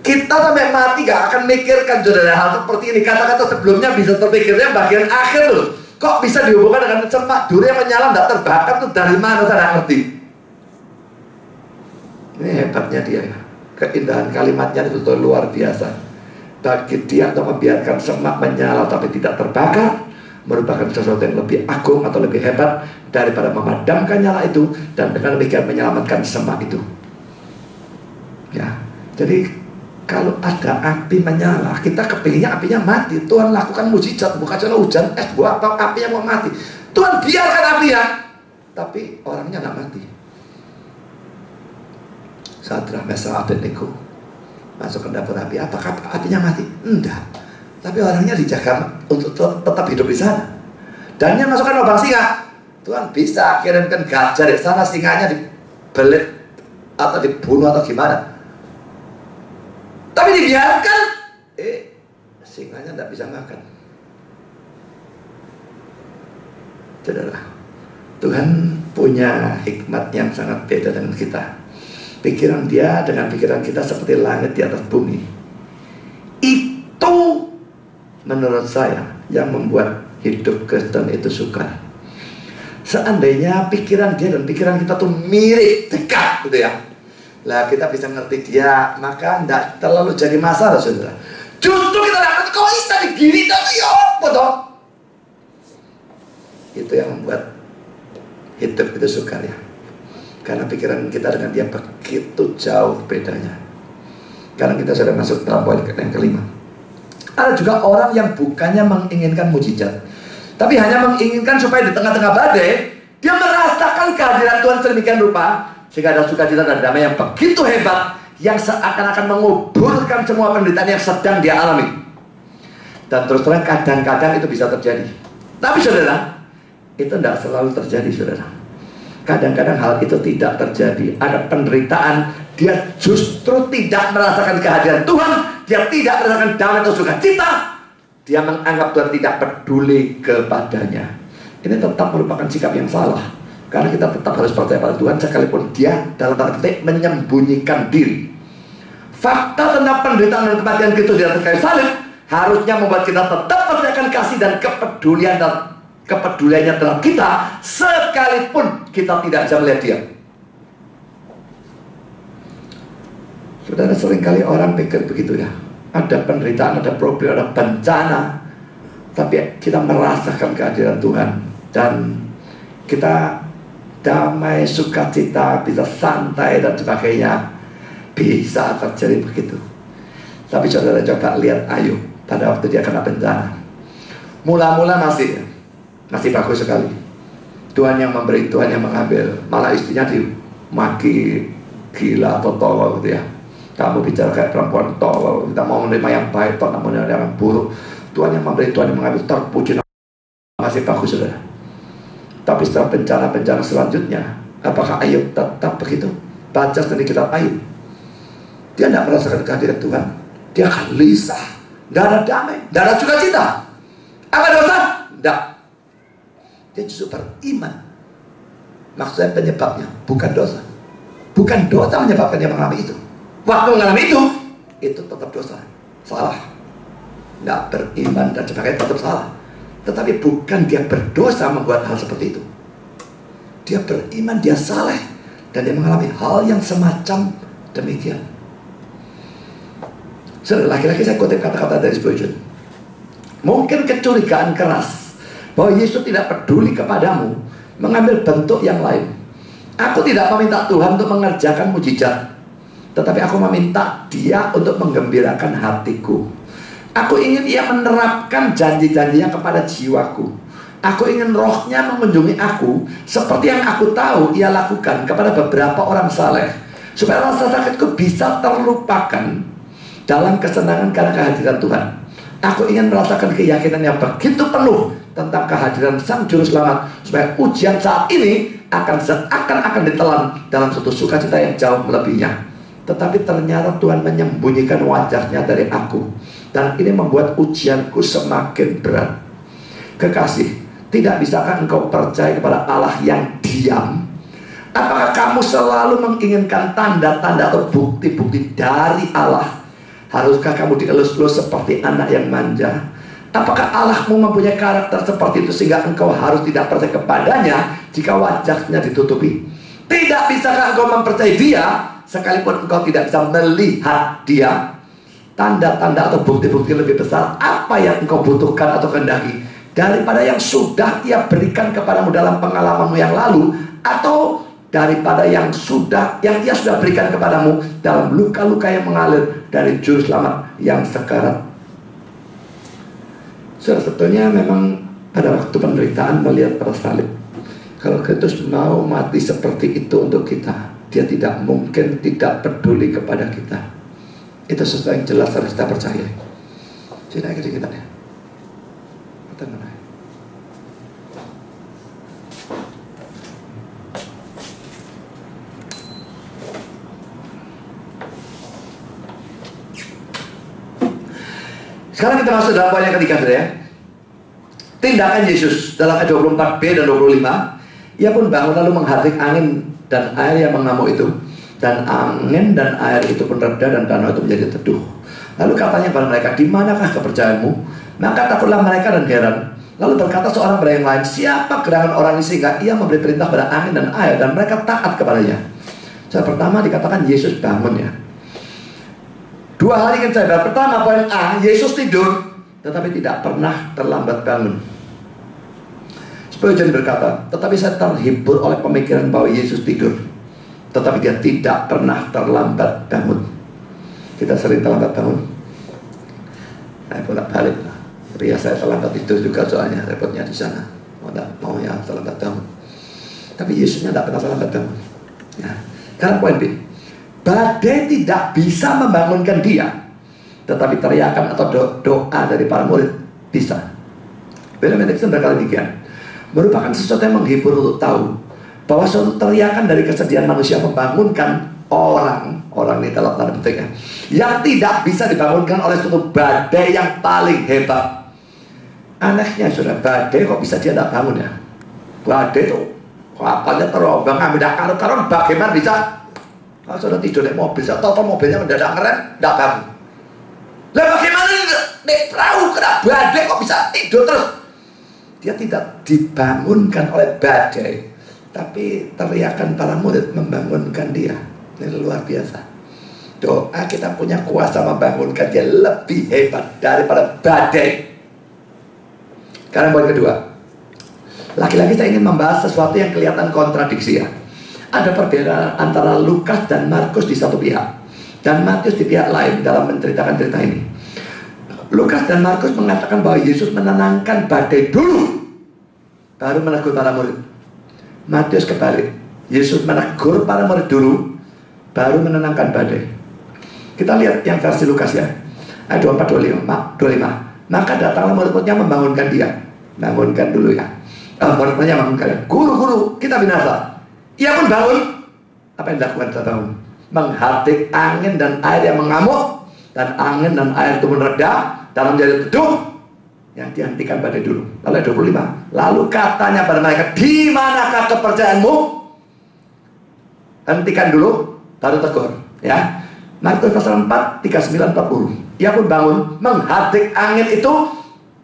Kita sampai mati gak akan mikirkan saudara hal seperti ini. Kata-kata sebelumnya bisa terpikirnya bagian akhir loh. Kok bisa dihubungkan dengan semak duri yang menyala tidak terbakar, itu dari mana saya ngerti. Ini hebatnya dia ya. Keindahan kalimatnya itu luar biasa. Bagi dia untuk membiarkan semak menyala tapi tidak terbakar merupakan sesuatu yang lebih agung atau lebih hebat daripada memadamkan nyala itu dan dengan demikian menyelamatkan semak itu. Ya, jadi kalau ada api menyala, kita kepinginnya apinya mati. Tuhan lakukan mujizat, bukan cuma hujan es buah atau api yang mau mati. Tuhan biarkan apinya, tapi orangnya nggak mati. Sadrah, Mesach, Abednego masuk ke dapur api, apakah apinya mati? Enggak, tapi orangnya dijaga untuk tetap hidup di sana. Dan yang masukkan lubang singa, Tuhan bisa kirimkan gajah di sana, singanya dibelit atau dibunuh atau gimana. Tapi dibiarkan, singanya tidak bisa makan. Saudara, Tuhan punya hikmat yang sangat beda dengan kita. Pikiran dia dengan pikiran kita seperti langit di atas bumi. Itu menurut saya yang membuat hidup Kristen itu sukar. Seandainya pikiran dia dan pikiran kita tuh mirip, dekat gitu ya, lah kita bisa ngerti dia, maka tidak terlalu jadi masalah saudara. Justru kita ngerti kok bisa digini tapi ya apa dong. Itu yang membuat hidup itu sukar ya. Karena pikiran kita dengan dia begitu jauh bedanya. Karena kita sudah masuk dalam poin yang kelima. Ada juga orang yang bukannya menginginkan mujizat, tapi hanya menginginkan supaya di tengah-tengah badai dia merasakan kehadiran Tuhan sedemikian rupa sehingga ada sukacita dan damai yang begitu hebat yang seakan-akan menguburkan semua penderitaan yang sedang dia alami. Dan terus terang kadang-kadang itu bisa terjadi. Tapi saudara, itu tidak selalu terjadi, saudara. Kadang-kadang hal itu tidak terjadi. Ada penderitaan, dia justru tidak merasakan kehadiran Tuhan, dia tidak merasakan damai atau sukacita, dia menganggap Tuhan tidak peduli kepadanya. Ini tetap merupakan sikap yang salah, karena kita tetap harus percaya pada Tuhan sekalipun dia dalam tanda petik menyembunyikan diri. Fakta tentang penderitaan dan kematian Kristus di atas kayu salib harusnya membuat kita tetap percayakan kasih dan kepeduliannya terhadap kita, sekalipun kita tidak bisa melihat dia. Saudara, seringkali orang pikir begitu ya. Ada penderitaan, ada problem, ada bencana, tapi kita merasakan kehadiran Tuhan dan kita damai, sukacita, bisa santai dan sebagainya. Bisa terjadi begitu. Tapi saudara coba lihat Ayub pada waktu dia kena bencana. Mula-mula masih bagus sekali. Tuhan yang memberi, Tuhan yang mengambil. Malah istrinya dimaki gila atau tolol gitu ya. Kamu bicara kayak perempuan tolol, kita mau menerima yang baik, Tuhan mau menerima yang buruk. Tuhan yang memberi, Tuhan yang mengambil. Terpuji, masih bagus, saudara. Tapi setelah bencana-bencana selanjutnya, apakah Ayub tetap begitu? Baca sendiri kitab Ayub, dia tidak merasakan kehadiran Tuhan. Dia gelisah, tidak ada damai, tidak ada sukacita. Apa dosa? Tidak. Dia justru beriman. Maksudnya penyebabnya bukan dosa. Bukan dosa menyebabkan dia mengalami itu. Waktu mengalami itu tetap dosa, salah. Tidak beriman dan sebagainya tetap salah. Tetapi bukan dia berdosa membuat hal seperti itu. Dia beriman, dia saleh, dan dia mengalami hal yang semacam demikian. Laki-laki saya kutip kata-kata dari Spurgeon. Mungkin kecurigaan keras bahwa Yesus tidak peduli kepadamu mengambil bentuk yang lain. Aku tidak meminta Tuhan untuk mengerjakan mujizat, tetapi aku meminta dia untuk menggembirakan hatiku. Aku ingin ia menerapkan janji-janjinya kepada jiwaku. Aku ingin rohnya mengunjungi aku seperti yang aku tahu ia lakukan kepada beberapa orang saleh, supaya rasa sakitku bisa terlupakan dalam kesenangan karena kehadiran Tuhan. Aku ingin merasakan keyakinan yang begitu penuh tentang kehadiran Sang Juru Selamat, supaya ujian saat ini akan ditelan dalam suatu sukacita yang jauh melebihinya. Tetapi ternyata Tuhan menyembunyikan wajahnya dari aku, dan ini membuat ujianku semakin berat. Kekasih, tidak bisakah engkau percaya kepada Allah yang diam? Apakah kamu selalu menginginkan tanda-tanda atau bukti-bukti dari Allah? Haruskah kamu dielus-elus seperti anak yang manja? Apakah Allahmu mempunyai karakter seperti itu sehingga engkau harus tidak percaya kepadanya jika wajahnya ditutupi? Tidak bisakah engkau mempercayai dia sekalipun engkau tidak bisa melihat dia? Tanda-tanda atau bukti-bukti lebih besar apa yang engkau butuhkan atau kehendaki daripada yang sudah ia berikan kepadamu dalam pengalamanmu yang lalu, atau daripada yang ia sudah berikan kepadamu dalam luka-luka yang mengalir dari Juru Selamat yang sekarat? Sebetulnya memang pada waktu penderitaan melihat pada salib, kalau Kristus mau mati seperti itu untuk kita, dia tidak mungkin tidak peduli kepada kita. Itu sesuatu yang jelas harus kita percaya. Jadi kita ya. Sekarang kita masuk dalam poin yang ketiga, saudara ya. Tindakan Yesus dalam ayat 24b dan 25. Ia pun bangun lalu menghardik angin dan air yang mengamuk itu, dan angin dan air itu pun reda dan danau itu menjadi teduh. Lalu katanya kepada mereka, di manakah kepercayaanmu? Maka takutlah mereka dan heran. Lalu berkata seorang pada yang lain, siapa gerangan orang ini sehingga ia memberi perintah pada angin dan air dan mereka taat kepadanya? Pertama dikatakan Yesus bangun ya. Dua hal ingin saya bahas. Pertama, poin A, Yesus tidur tetapi tidak pernah terlambat bangun. Spurgeon berkata, tetapi saya terhibur oleh pemikiran bahwa Yesus tidur tetapi dia tidak pernah terlambat bangun. Kita sering terlambat bangun. Saya bolak balik lah. Ria saya terlambat tidur juga soalnya repotnya di sana. Mau ya terlambat bangun. Tapi Yesusnya tidak pernah terlambat bangun. Ya. Sekarang poin B. Badai tidak bisa membangunkan dia, tetapi teriakan atau doa dari para murid bisa. William Hendriksen berkata demikian, merupakan sesuatu yang menghibur untuk tahu bahwa suatu teriakan dari kesedihan manusia membangunkan orang ini dalam tanda petik yang tidak bisa dibangunkan oleh suatu badai yang paling hebat. Anehnya sudah, badai kok bisa dia tidak bangun ya? Badai itu kapalnya terombang ambil karu-karuan, bagaimana bisa? Kalau sudah tidur di mobil, atau mobilnya mendadak ngerem, tidak bangun. Lah bagaimana di perahu kena badai kok bisa tidur terus? Dia tidak dibangunkan oleh badai, tapi teriakan para murid membangunkan dia. Ini luar biasa. Doa kita punya kuasa membangunkan dia lebih hebat daripada badai. Karena poin kedua, lagi-lagi saya ingin membahas sesuatu yang kelihatan kontradiksi ya. Ada perbedaan antara Lukas dan Markus di satu pihak dan Matius di pihak lain dalam menceritakan cerita ini. Lukas dan Markus mengatakan bahwa Yesus menenangkan badai dulu, baru menegur para murid. Matius kebalik, Yesus menegur para murid dulu, baru menenangkan badai. Kita lihat yang versi Lukas ya, ayat 24-25. Maka datanglah murid-muridnya membangunkan dia. Bangunkan dulu ya. Murid-muridnya membangunkan. Guru, kita binasa. Ia pun bangun. Apa yang dilakukan setelah bangun? Menghardik angin dan air yang mengamuk, dan angin dan air itu mereda dalam menjadi teduh, yang dihentikan badai dulu. Lalu ayat 25. Lalu katanya pada mereka, di manakah kepercayaanmu? Hentikan dulu, baru tegur ya. Markus pasal 4, 39-40. Ia pun bangun, menghardik angin itu,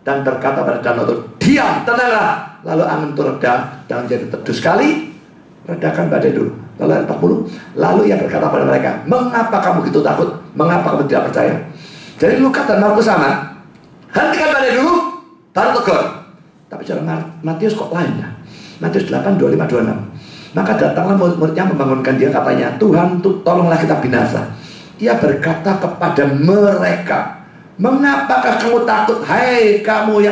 dan berkata pada danau itu, diam, tenanglah. Lalu angin itu reda dan menjadi teduh sekali. Redakan badai dulu. Lalu ayat 40. Lalu ia berkata pada mereka, mengapa kamu gitu takut? Mengapa kamu tidak percaya? Jadi Lukas dan Markus sama. Hentikan badai dulu, baru tegur. Tapi cara Matius kok lain ya? Matius 8, 25-26. Maka datanglah murid-muridnya membangunkan dia, katanya, Tuhan, tolonglah kita binasa. Ia berkata kepada mereka, mengapakah kamu takut? Hai kamu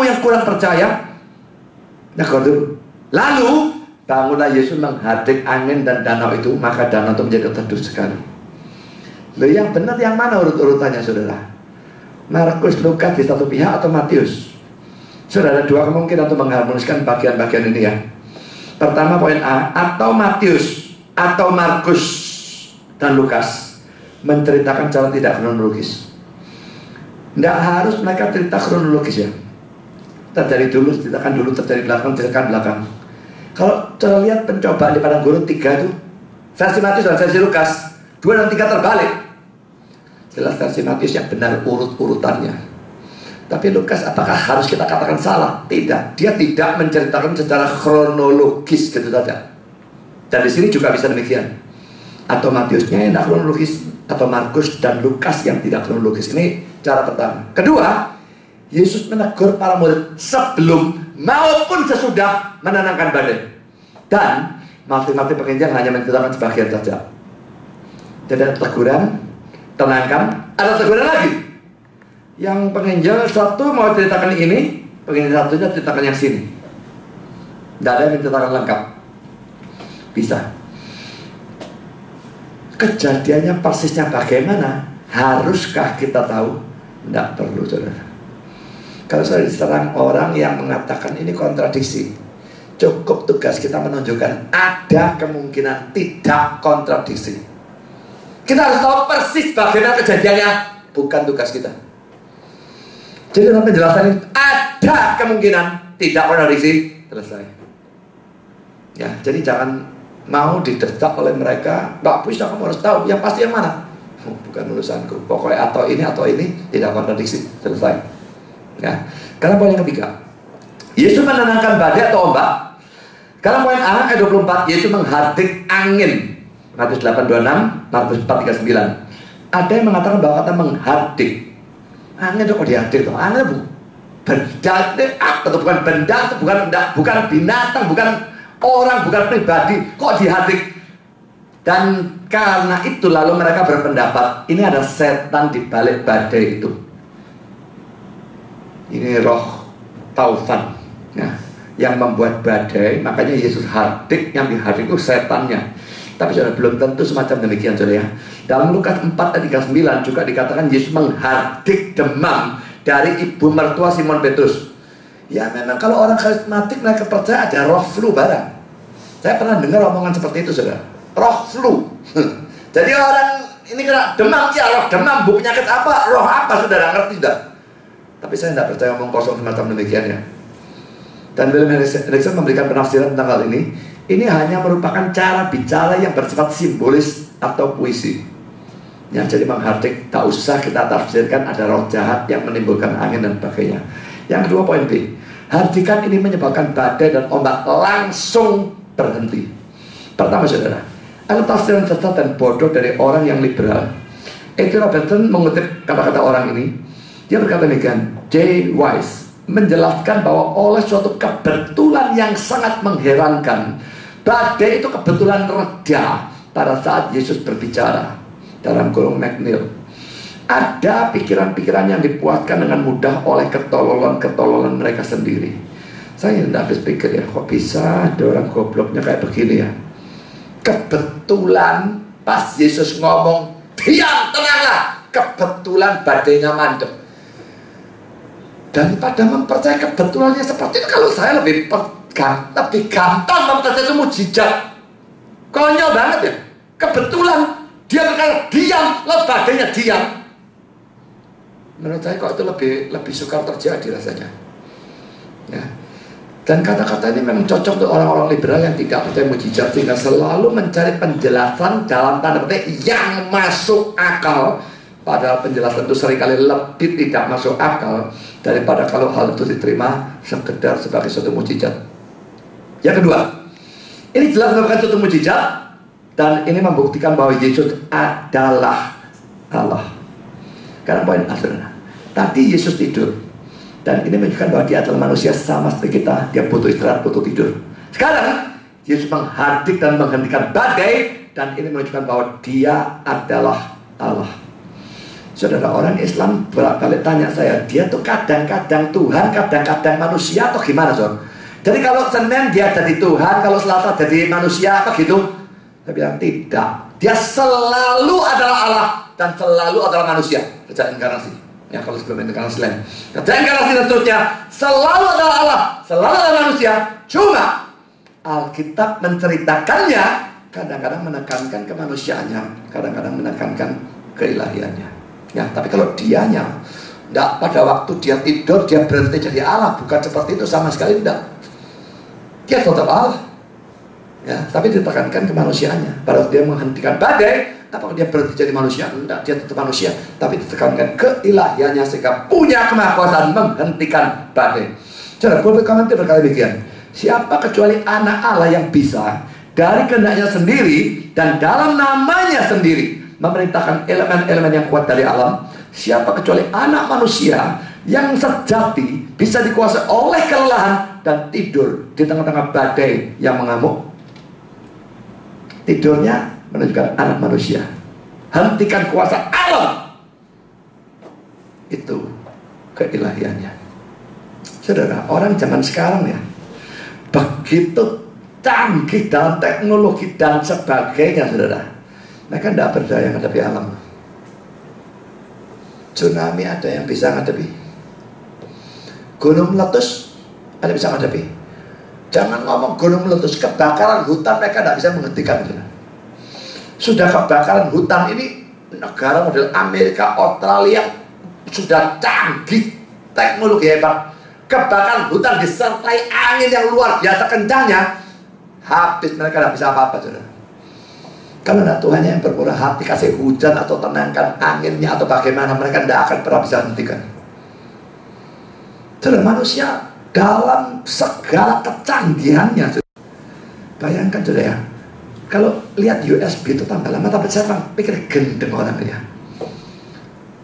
yang kurang percaya. Nah, lalu bangunlah Yesus menghardik angin dan danau itu, maka danau itu menjadi teduh sekali. Loh, yang benar yang mana urut-urutannya saudara? Markus, Lukas di satu pihak atau Matius? Sudah ada dua kemungkinan untuk mengharmoniskan bagian-bagian ini ya. Pertama poin A, atau Matius atau Markus dan Lukas menceritakan cara tidak kronologis. Tidak harus mereka cerita kronologis ya. Terjadi dulu, ceritakan dulu, terjadi belakang, ceritakan belakang. Kalau coba lihat pencobaan di padang gurun 3 itu, versi Matius dan versi Lukas 2 dan 3 terbalik. Jelas versi Matius yang benar urut-urutannya. Tapi Lukas apakah harus kita katakan salah? Tidak. Dia tidak menceritakan secara kronologis gitu saja. Dan di sini juga bisa demikian. Atau Matiusnya yang tidak kronologis, atau Markus dan Lukas yang tidak kronologis. Ini cara pertama. Kedua, Yesus menegur para murid sebelum maupun sesudah menenangkan badai. Dan masing-masing penginjil hanya menceritakan sebagian saja. Jadi ada teguran, tenangkan, ada teguran lagi. Yang penginjil satu mau ceritakan ini, penginjil satunya ceritakan yang sini. Tidak ada yang menceritakan lengkap. Bisa. Kejadiannya persisnya bagaimana? Haruskah kita tahu? Tidak perlu saudara. Kalau sudah diserang orang yang mengatakan ini kontradiksi, cukup tugas kita menunjukkan ada kemungkinan tidak kontradiksi. Kita harus tahu persis bagaimana kejadiannya, bukan tugas kita. Jadi dalam penjelasan ini ada kemungkinan tidak kontradiksi, selesai. Ya, jadi jangan mau didesak oleh mereka, Mbak bisa kamu harus tahu yang pasti yang mana. Bukan urusanku. Pokoknya atau ini tidak kontradiksi, selesai. Ya. Karena poin yang ketiga, Yesus menenangkan badai atau ombak. Karena poin A ayat 24, Yesus menghardik angin. Matius 8:26, Markus 4:39. Ada yang mengatakan bahwa kata menghardik, angin itu kok dihardik tuh? Angin itu benda, atau bukan benda, bukan binatang, bukan orang, bukan pribadi, kok dihardik? Dan karena itu lalu mereka berpendapat ini ada setan di balik badai itu. Ini roh taufan ya, yang membuat badai. Makanya Yesus hardik, yang dihardik itu setannya. Tapi sudah belum tentu semacam demikian saudara ya. Dalam Lukas 4:39 juga dikatakan Yesus menghardik demam dari ibu mertua Simon Petrus. Ya memang kalau orang karismatik mereka percaya ada roh flu barang. Saya pernah dengar omongan seperti itu, saudara. Roh flu. Jadi orang ini kena demam, ya roh demam, bu penyakit apa, roh apa, saudara ngerti tidak? Tapi saya tidak percaya omong kosong semacam demikian ya. Dan William Hendriksen memberikan penafsiran tentang hal ini. Ini hanya merupakan cara bicara yang bersifat simbolis atau puisi. Ya, jadi Bang Hardik, tak usah kita tafsirkan ada roh jahat yang menimbulkan angin dan sebagainya. Yang kedua, poin B. Hardikan ini menyebabkan badai dan ombak langsung berhenti. Pertama, saudara, ada tafsiran sesat dan bodoh dari orang yang liberal. A.T. Robertson mengutip kata-kata orang ini. Dia berkata demikian, J. Wise menjelaskan bahwa oleh suatu kebetulan yang sangat mengherankan, badai itu kebetulan reda pada saat Yesus berbicara. Dalam kurung McNeil, ada pikiran-pikiran yang dipuaskan dengan mudah oleh ketololan-ketololan mereka sendiri. Saya tidak habis pikir ya, kok bisa ada orang gobloknya kayak begini ya. Kebetulan pas Yesus ngomong, diam, tenanglah, kebetulan badainya mandek. Daripada mempercayai kebetulannya seperti itu, kalau saya lebih gampang mempercayai itu mujizat. Konyol banget ya. Kebetulan dia berkata diam, lalu badainya diam. Menurut saya kok itu lebih sukar terjadi rasanya. Ya. Dan kata-kata ini memang cocok untuk orang-orang liberal yang tidak percaya mujizat, sehingga selalu mencari penjelasan dalam tanda petik yang masuk akal. Padahal penjelasan itu seringkali lebih tidak masuk akal daripada kalau hal itu diterima sekedar sebagai suatu mujizat. Yang kedua, ini jelas merupakan suatu mujizat dan ini membuktikan bahwa Yesus adalah Allah. Karena poin akhirnya, tadi Yesus tidur dan ini menunjukkan bahwa dia adalah manusia sama seperti kita. Dia butuh istirahat, butuh tidur. Sekarang Yesus menghardik dan menghentikan badai dan ini menunjukkan bahwa dia adalah Allah. Saudara, orang Islam bolak-balik tanya saya, dia tuh kadang-kadang Tuhan, kadang-kadang manusia atau gimana, Saudara? Jadi kalau Senin dia jadi Tuhan, kalau Selasa jadi manusia, apa gitu? Saya bilang tidak. Dia selalu adalah Allah dan selalu adalah manusia. Sejak inkarnasi. Ya, kalau sebelum inkarnasi lain. Sejak inkarnasi dan seterusnya, selalu adalah Allah, selalu adalah manusia. Cuma Alkitab menceritakannya, kadang-kadang menekankan kemanusiaannya, kadang-kadang menekankan keilahiannya. Ya, tapi kalau dianya tidak, pada waktu dia tidur dia berhenti jadi Allah, bukan seperti itu sama sekali tidak. Dia tetap Allah. Ya, tapi ditekankan kemanusiaannya. Pada waktu dia menghentikan badai, apakah dia berhenti jadi manusia? Tidak, dia tetap manusia. Tapi ditekankan keilahiannya sehingga punya kemahakuasaan menghentikan badai. Saudara, Paul berkomentar berkata demikian. Siapa kecuali anak Allah yang bisa dari kehendaknya sendiri dan dalam namanya sendiri memerintahkan elemen-elemen yang kuat dari alam? Siapa kecuali anak manusia yang sejati bisa dikuasai oleh kelelahan dan tidur di tengah-tengah badai yang mengamuk? Tidurnya menunjukkan anak manusia. Hentikan kuasa alam. Itu keilahiannya. Saudara, orang zaman sekarang ya begitu canggih dalam teknologi dan sebagainya, saudara. Mereka tidak berdaya menghadapi alam. Tsunami ada yang bisa menghadapi. Gunung meletus ada yang bisa menghadapi. Jangan ngomong gunung meletus, kebakaran hutan mereka tidak bisa menghentikan. Sudah kebakaran hutan ini negara model Amerika, Australia sudah canggih teknologi hebat. Kebakaran hutan disertai angin yang luar biasa kencangnya, habis mereka tidak bisa apa-apa, saudara. Kalau tidak Tuhan yang bermurah hati kasih hujan atau tenangkan anginnya atau bagaimana, mereka tidak akan pernah bisa hentikan. Saudara, manusia dalam segala kecanggihannya, bayangkan saudara ya, kalau lihat USB itu tambah lama, tapi saya pikir gendeng orang ya.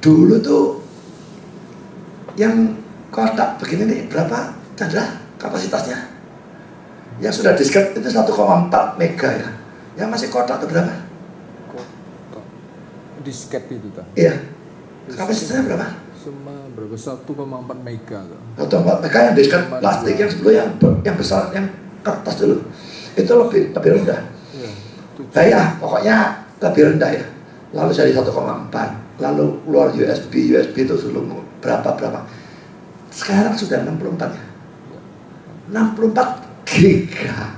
Dulu tuh yang kotak begini nih berapa, Chandra, kapasitasnya? Yang sudah disket itu 1,4 mega ya. Yang masih kotak itu berapa? Kotak disket itu tak? Iya. Kapasitasnya berapa? Cuma berapa? 1,4 mega tuh. 1,4 mega yang disket plastik yang sebelumnya yang besar, yang kertas dulu. Itu lebih rendah. Ya, pokoknya lebih rendah ya. Lalu jadi 1,4. Lalu keluar USB itu dulu berapa. Sekarang sudah 64 ya. 64 giga.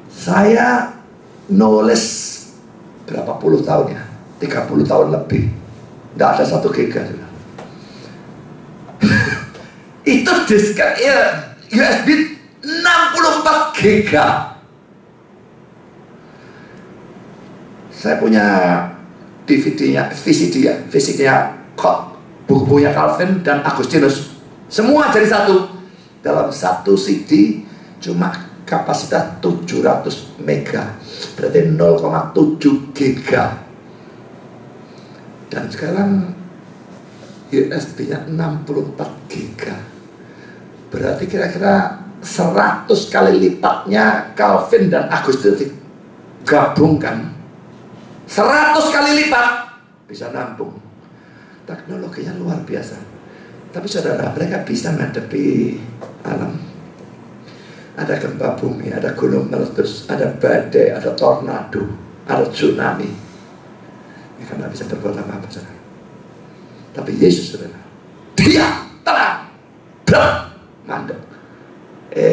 Saya nulis berapa puluh tahun ya, 30 tahun lebih, tidak ada 1 giga. Itu disket ya, USB 64 giga. Saya punya DVD-nya, VCD-nya, buku-bukunya Calvin dan Agustinus, semua jadi satu. Dalam satu CD cuma kapasitas 700 mega, berarti 0,7 giga. Dan sekarang USB-nya 64 giga, berarti kira-kira 100 kali lipatnya Calvin dan Agustinus digabungkan. 100 kali lipat bisa nampung. Teknologinya luar biasa. Tapi saudara, mereka bisa menghadapi alam. Ada gempa bumi, ada gunung meletus, ada badai, ada tornado, ada tsunami. Mereka tidak bisa berbuat apa-apa, saudara. Tapi Yesus, saudara, dia tenang, mandek.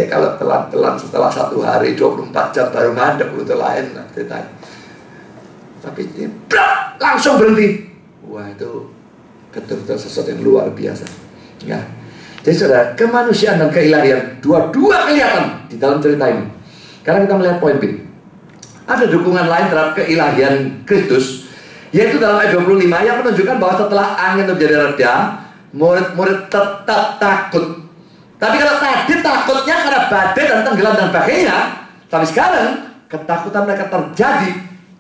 Kalau telan-telan setelah 1 hari 24 jam baru mandek, itu lain ceritanya. Tapi ini langsung berhenti. Wah, itu betul-betul sesuatu yang luar biasa. Ya. Jadi saudara, kemanusiaan dan keilahian dua-dua kelihatan di dalam cerita ini. Karena kita melihat poin B. Ada dukungan lain terhadap keilahian Kristus, yaitu dalam ayat 25 yang menunjukkan bahwa setelah angin menjadi reda, murid-murid tetap takut. Tapi kalau tadi takutnya karena badai dan tenggelam dan sebagainya, tapi sekarang ketakutan mereka terjadi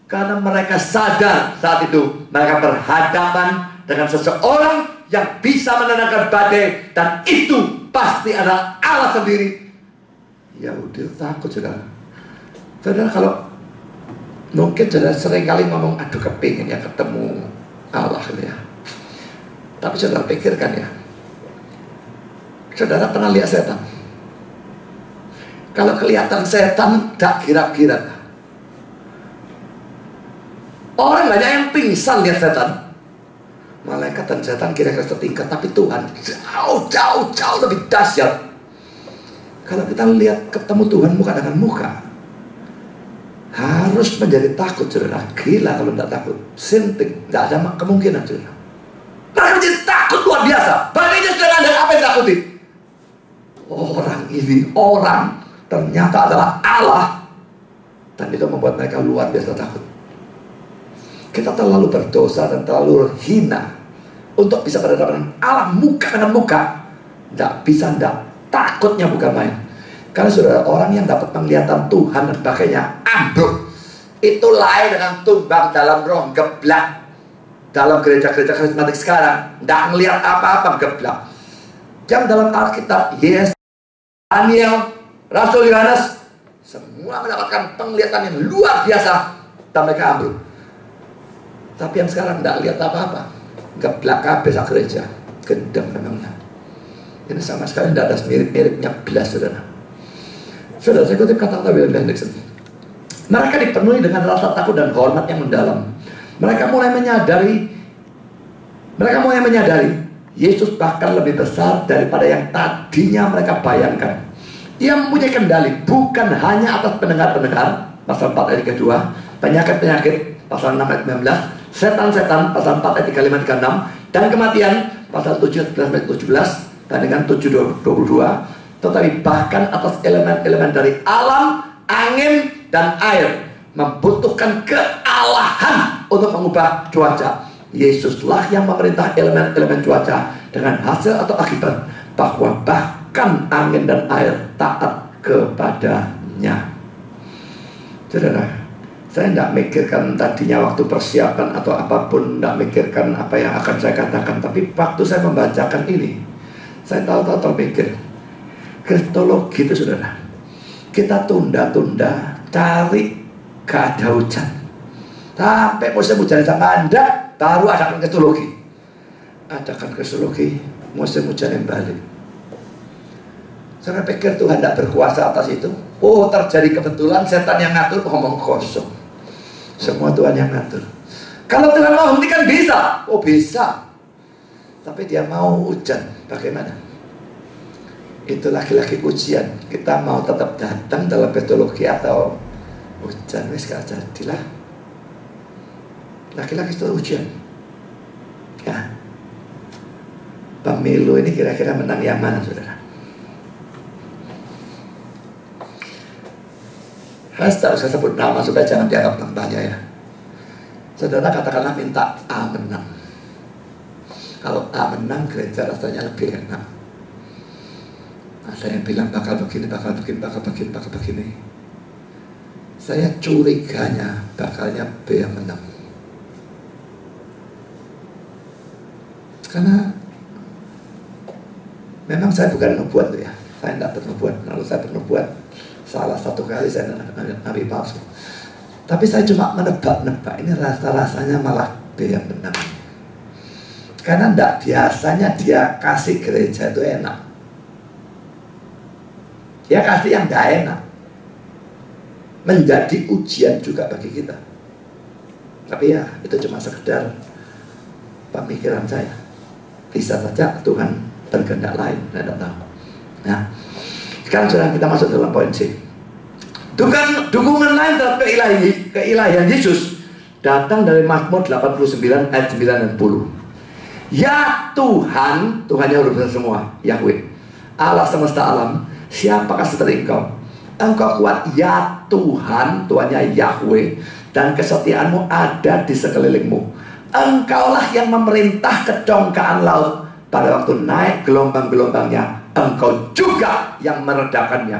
karena mereka sadar saat itu mereka berhadapan dengan seseorang yang bisa menenangkan badai, dan itu pasti adalah Allah sendiri. Ya udah, takut saudara. Saudara, kalau mungkin saudara sering kali ngomong, aduh kepingin ya ketemu Allah gitu ya. Tapi saudara pikirkan ya, saudara pernah lihat setan? Kalau kelihatan setan tak kira-kira. Orang banyak yang pingsan lihat setan. Malaikat dan setan kira-kira setingkat, tapi Tuhan jauh lebih dahsyat. Kalau kita lihat ketemu Tuhan muka dengan muka, harus menjadi takut, saudara. Gila kalau tidak takut, sinting, tidak ada kemungkinan, saudara. Mereka menjadi takut luar biasa. Badainya sudah ada, apa yang takuti? Orang ini, orang ternyata adalah Allah, dan itu membuat mereka luar biasa takut. Kita terlalu berdosa dan terlalu hina untuk bisa berhadapan dengan Allah muka dengan muka. Tidak bisa, tidak. Takutnya bukan main. Karena saudara, orang yang dapat penglihatan Tuhan dan sebagainya ambruk. Itu lain dengan tumbang dalam roh, geblak. Dalam gereja-gereja karismatik sekarang tidak melihat apa-apa, geblak. Yang dalam Alkitab, Yesus, Daniel, Rasul Yohanes, semua mendapatkan penglihatan yang luar biasa, dan mereka ambruk. Tapi yang sekarang tidak lihat apa-apa, geblak kabeh sak gereja, gendam memangnya. Ini sama sekali tidak ada mirip-miripnya belas, saudara. Saudara, saya kutip kata-kata William Hendrickson. Mereka dipenuhi dengan rasa takut dan hormat yang mendalam. Mereka mulai menyadari Yesus bahkan lebih besar daripada yang tadinya mereka bayangkan. Dia mempunyai kendali bukan hanya atas pendengar-pendengar, pasal 4 ayat kedua, penyakit-penyakit, pasal 6 ayat 19, setan-setan, pasal 4 ayat 35 36, dan kematian, pasal 7 ayat 17, dan dengan 7:22, tetapi bahkan atas elemen-elemen dari alam, angin, dan air, membutuhkan kealahan untuk mengubah cuaca. Yesuslah yang memerintah elemen-elemen cuaca dengan hasil atau akibat bahwa bahkan angin dan air taat kepadanya. Saudara, saya tidak mikirkan tadinya waktu persiapan atau apapun, tidak mikirkan apa yang akan saya katakan. Tapi waktu saya membacakan ini, saya tahu-tahu terpikir, kristologi itu saudara, kita tunda-tunda cari gak ada hujan. Sampai musim hujan yang mandek, baru adakan kristologi. Adakan kristologi, musim hujan yang balik. Saya pikir Tuhan tidak berkuasa atas itu. Oh, terjadi kebetulan, setan yang ngatur, ngomong kosong. Semua Tuhan yang ngatur. Kalau Tuhan mau hentikan bisa. Oh bisa. Tapi dia mau hujan, bagaimana? itu laki-laki ujian. Kita mau tetap datang dalam petologi atau hujan, wes gak jadilah. Laki-laki itu ujian. Ya. Pemilu ini kira-kira menang yang mana, saudara? Saya sebut nama supaya jangan dianggap tambahnya ya. Saudara katakanlah minta A menang. Kalau A menang, gereja rasanya lebih enak. Ada yang bilang bakal begini, bakal begini, bakal begini, bakal begini. Saya curiganya bakalnya B yang menang. Karena memang saya bukan nubuat ya. Saya tidak bernubuat. Lalu saya bernubuat salah satu kali saya nabi palsu. Tapi saya cuma menebak-nebak. Ini rasa-rasanya malah B yang menang. Karena tidak biasanya dia kasih gereja itu enak. Dia kasih yang tidak enak. Menjadi ujian juga bagi kita. Tapi ya itu cuma sekedar pemikiran saya. Bisa saja Tuhan berkehendak lain, saya tidak tahu. Nah, sekarang sudah kita masuk dalam poin C. Dukungan lain terhadap keilahian Yesus datang dari Mazmur 89 ayat 9 dan 10. Ya Tuhan, Tuhannya huruf besar semua, Yahweh, Allah semesta alam, siapakah seperti Engkau? Engkau kuat, ya Tuhan, Tuhannya Yahweh, dan kesetiaanmu ada di sekelilingmu. Engkaulah yang memerintah kedongkaan laut. Pada waktu naik gelombang-gelombangnya, Engkau juga yang meredakannya.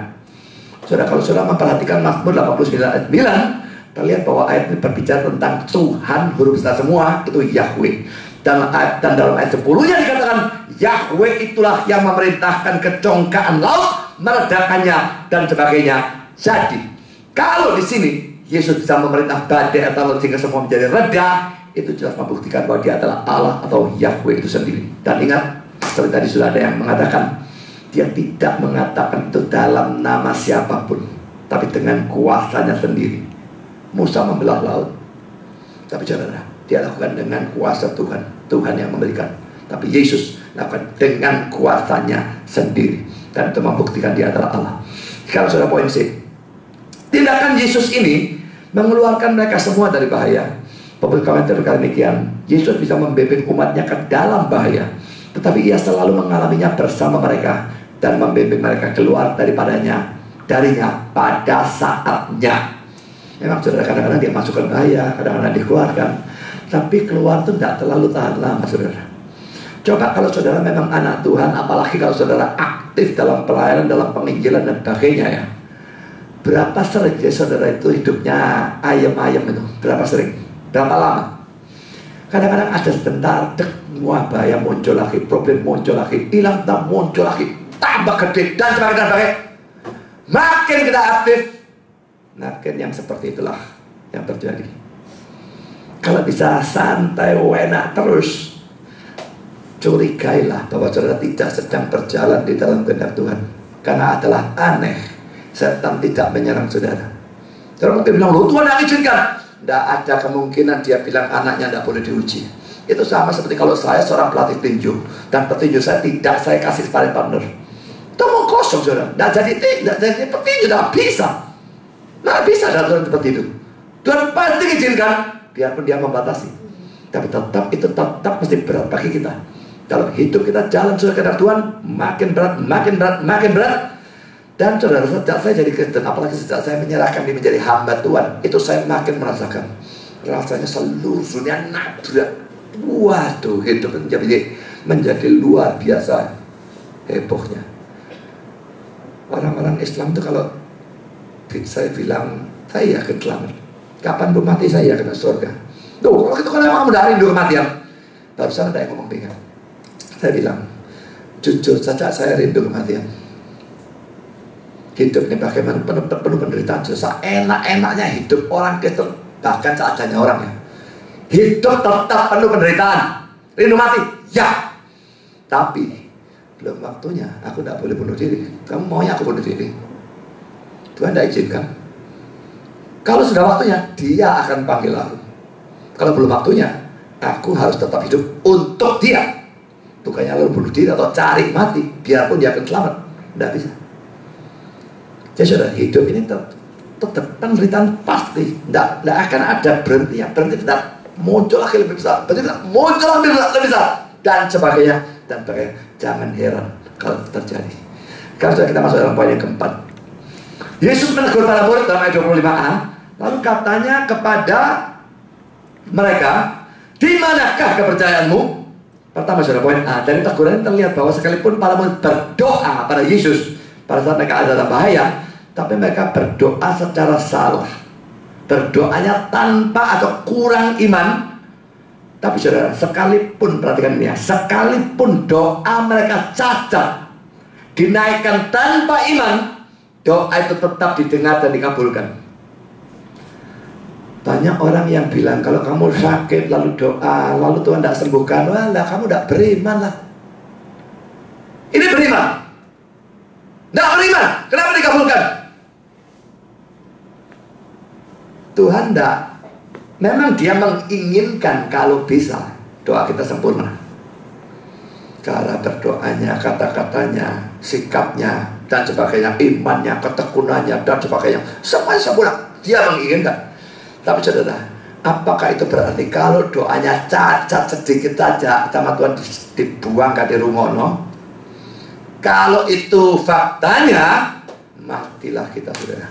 Saudara, kalau saudara memperhatikan Mazmur 89 ayat 9, terlihat bahwa ayat ini berbicara tentang Tuhan huruf besar semua, itu Yahweh. Dan dalam ayat 10-nya dikatakan Yahweh itulah yang memerintahkan kedongkaan laut, meredakannya dan sebagainya. Jadi kalau di sini Yesus bisa memerintah badai atau laut sehingga semua menjadi reda, itu jelas membuktikan bahwa dia adalah Allah atau Yahweh itu sendiri. Dan ingat, seperti tadi sudah ada yang mengatakan, dia tidak mengatakan itu dalam nama siapapun, tapi dengan kuasanya sendiri. Musa membelah laut, tapi saudara, dia lakukan dengan kuasa Tuhan. Tuhan yang memberikan. Tapi Yesus lakukan dengan kuasanya sendiri. Dan itu membuktikan dia adalah Allah. Sekarang saudara, poin C. Tindakan Yesus ini mengeluarkan mereka semua dari bahaya. Pemberi komentar demikian, Yesus bisa membimbing umatnya ke dalam bahaya, tetapi ia selalu mengalaminya bersama mereka dan membimbing mereka keluar darinya pada saatnya. Memang saudara, kadang-kadang dia masukkan bahaya, kadang-kadang dikeluarkan, tapi keluar itu tidak terlalu tahan lama, saudara. Coba kalau saudara memang anak Tuhan, apalagi kalau saudara aktif dalam pelayanan, dalam penginjilan dan sebagainya ya. Berapa sering ya saudara itu hidupnya ayam-ayam itu? Berapa sering? Berapa lama? Kadang-kadang ada sebentar, wah bahaya muncul lagi, problem muncul lagi, hilang tak muncul lagi, tambah gede dan sebagainya. Makin kita aktif, makin yang seperti itulah yang terjadi. Kalau bisa santai, enak terus, curigailah bahwa saudara tidak sedang berjalan di dalam kehendak Tuhan. Karena adalah aneh, setan tidak menyerang saudara. Saudara mungkin bilang, loh Tuhan yang izinkan. Tidak ada kemungkinan dia bilang anaknya tidak boleh diuji. Itu sama seperti kalau saya seorang pelatih tinju, dan petinju saya tidak saya kasih sparring partner. Itu mau kosong saudara. Tidak jadi petinju, tidak bisa. Tidak bisa dalam seperti itu. Tuhan pasti izinkan, biarpun dia membatasi. Tapi tetap itu tetap mesti berat bagi kita. Kalau hidup kita jalan sesuai kehendak Tuhan, makin berat, makin berat, makin berat. Dan saudara, sejak saya jadi Kristen, apalagi sejak saya menyerahkan diri menjadi hamba Tuhan, itu saya makin merasakan rasanya seluruh dunia nabrak. Waduh, hidup menjadi luar biasa hebohnya. Orang-orang Islam itu kalau saya bilang, saya yakin selamat. Kapan belum mati saya yakin surga. Tuh, kalau itu kan kamu dari rindu kematian. Barusan ada yang ngomong bingung. Saya bilang, jujur saja saya rindu kematian. Hidup ini bagaimana penuh penderitaan, susah. Enak-enaknya hidup orang Kristen, bahkan seadanya orangnya. Hidup tetap penuh penderitaan. Rindu mati, ya. Tapi belum waktunya. Aku tidak boleh bunuh diri. Kamu maunya aku bunuh diri? Tuhan tidak izinkan. Kalau sudah waktunya, dia akan panggil aku. Kalau belum waktunya, aku harus tetap hidup untuk dia. Bukannya lalu bunuh diri atau cari mati, biarpun dia akan selamat. Tidak bisa. Jadi saudara, hidup ini tetap penderitaan pasti. Tidak akan ada berhenti. Berhenti tidak muncul lagi lebih besar. Berhenti tidak muncul lagi lebih besar. Dan sebagainya. Dan sebagainya. Jangan heran kalau itu terjadi. Sekarang sudah kita masuk dalam poin yang keempat. Yesus menegur para murid dalam ayat 25a. Lalu katanya kepada mereka, di manakah kepercayaanmu? Pertama saudara, poin A. Dari teguran terlihat bahwa sekalipun para murid berdoa pada Yesus pada saat mereka ada dalam bahaya, tapi mereka berdoa secara salah. Berdoanya tanpa atau kurang iman. Tapi saudara, sekalipun, perhatikan ini ya, sekalipun doa mereka cacat, dinaikkan tanpa iman, doa itu tetap didengar dan dikabulkan. Banyak orang yang bilang kalau kamu sakit lalu doa, lalu Tuhan tidak sembuhkan, walah kamu tidak beriman lah. Ini beriman. Tidak beriman. Kenapa dikabulkan? Tuhan tidak. Memang dia menginginkan kalau bisa doa kita sempurna. Cara berdoanya, kata-katanya, sikapnya, dan sebagainya, imannya, ketekunannya, dan sebagainya, semuanya sempurna. Dia menginginkan. Tapi saudara, apakah itu berarti kalau doanya cacat sedikit saja sama Tuhan dibuang ke rumah, no? Kalau itu faktanya, matilah kita saudara.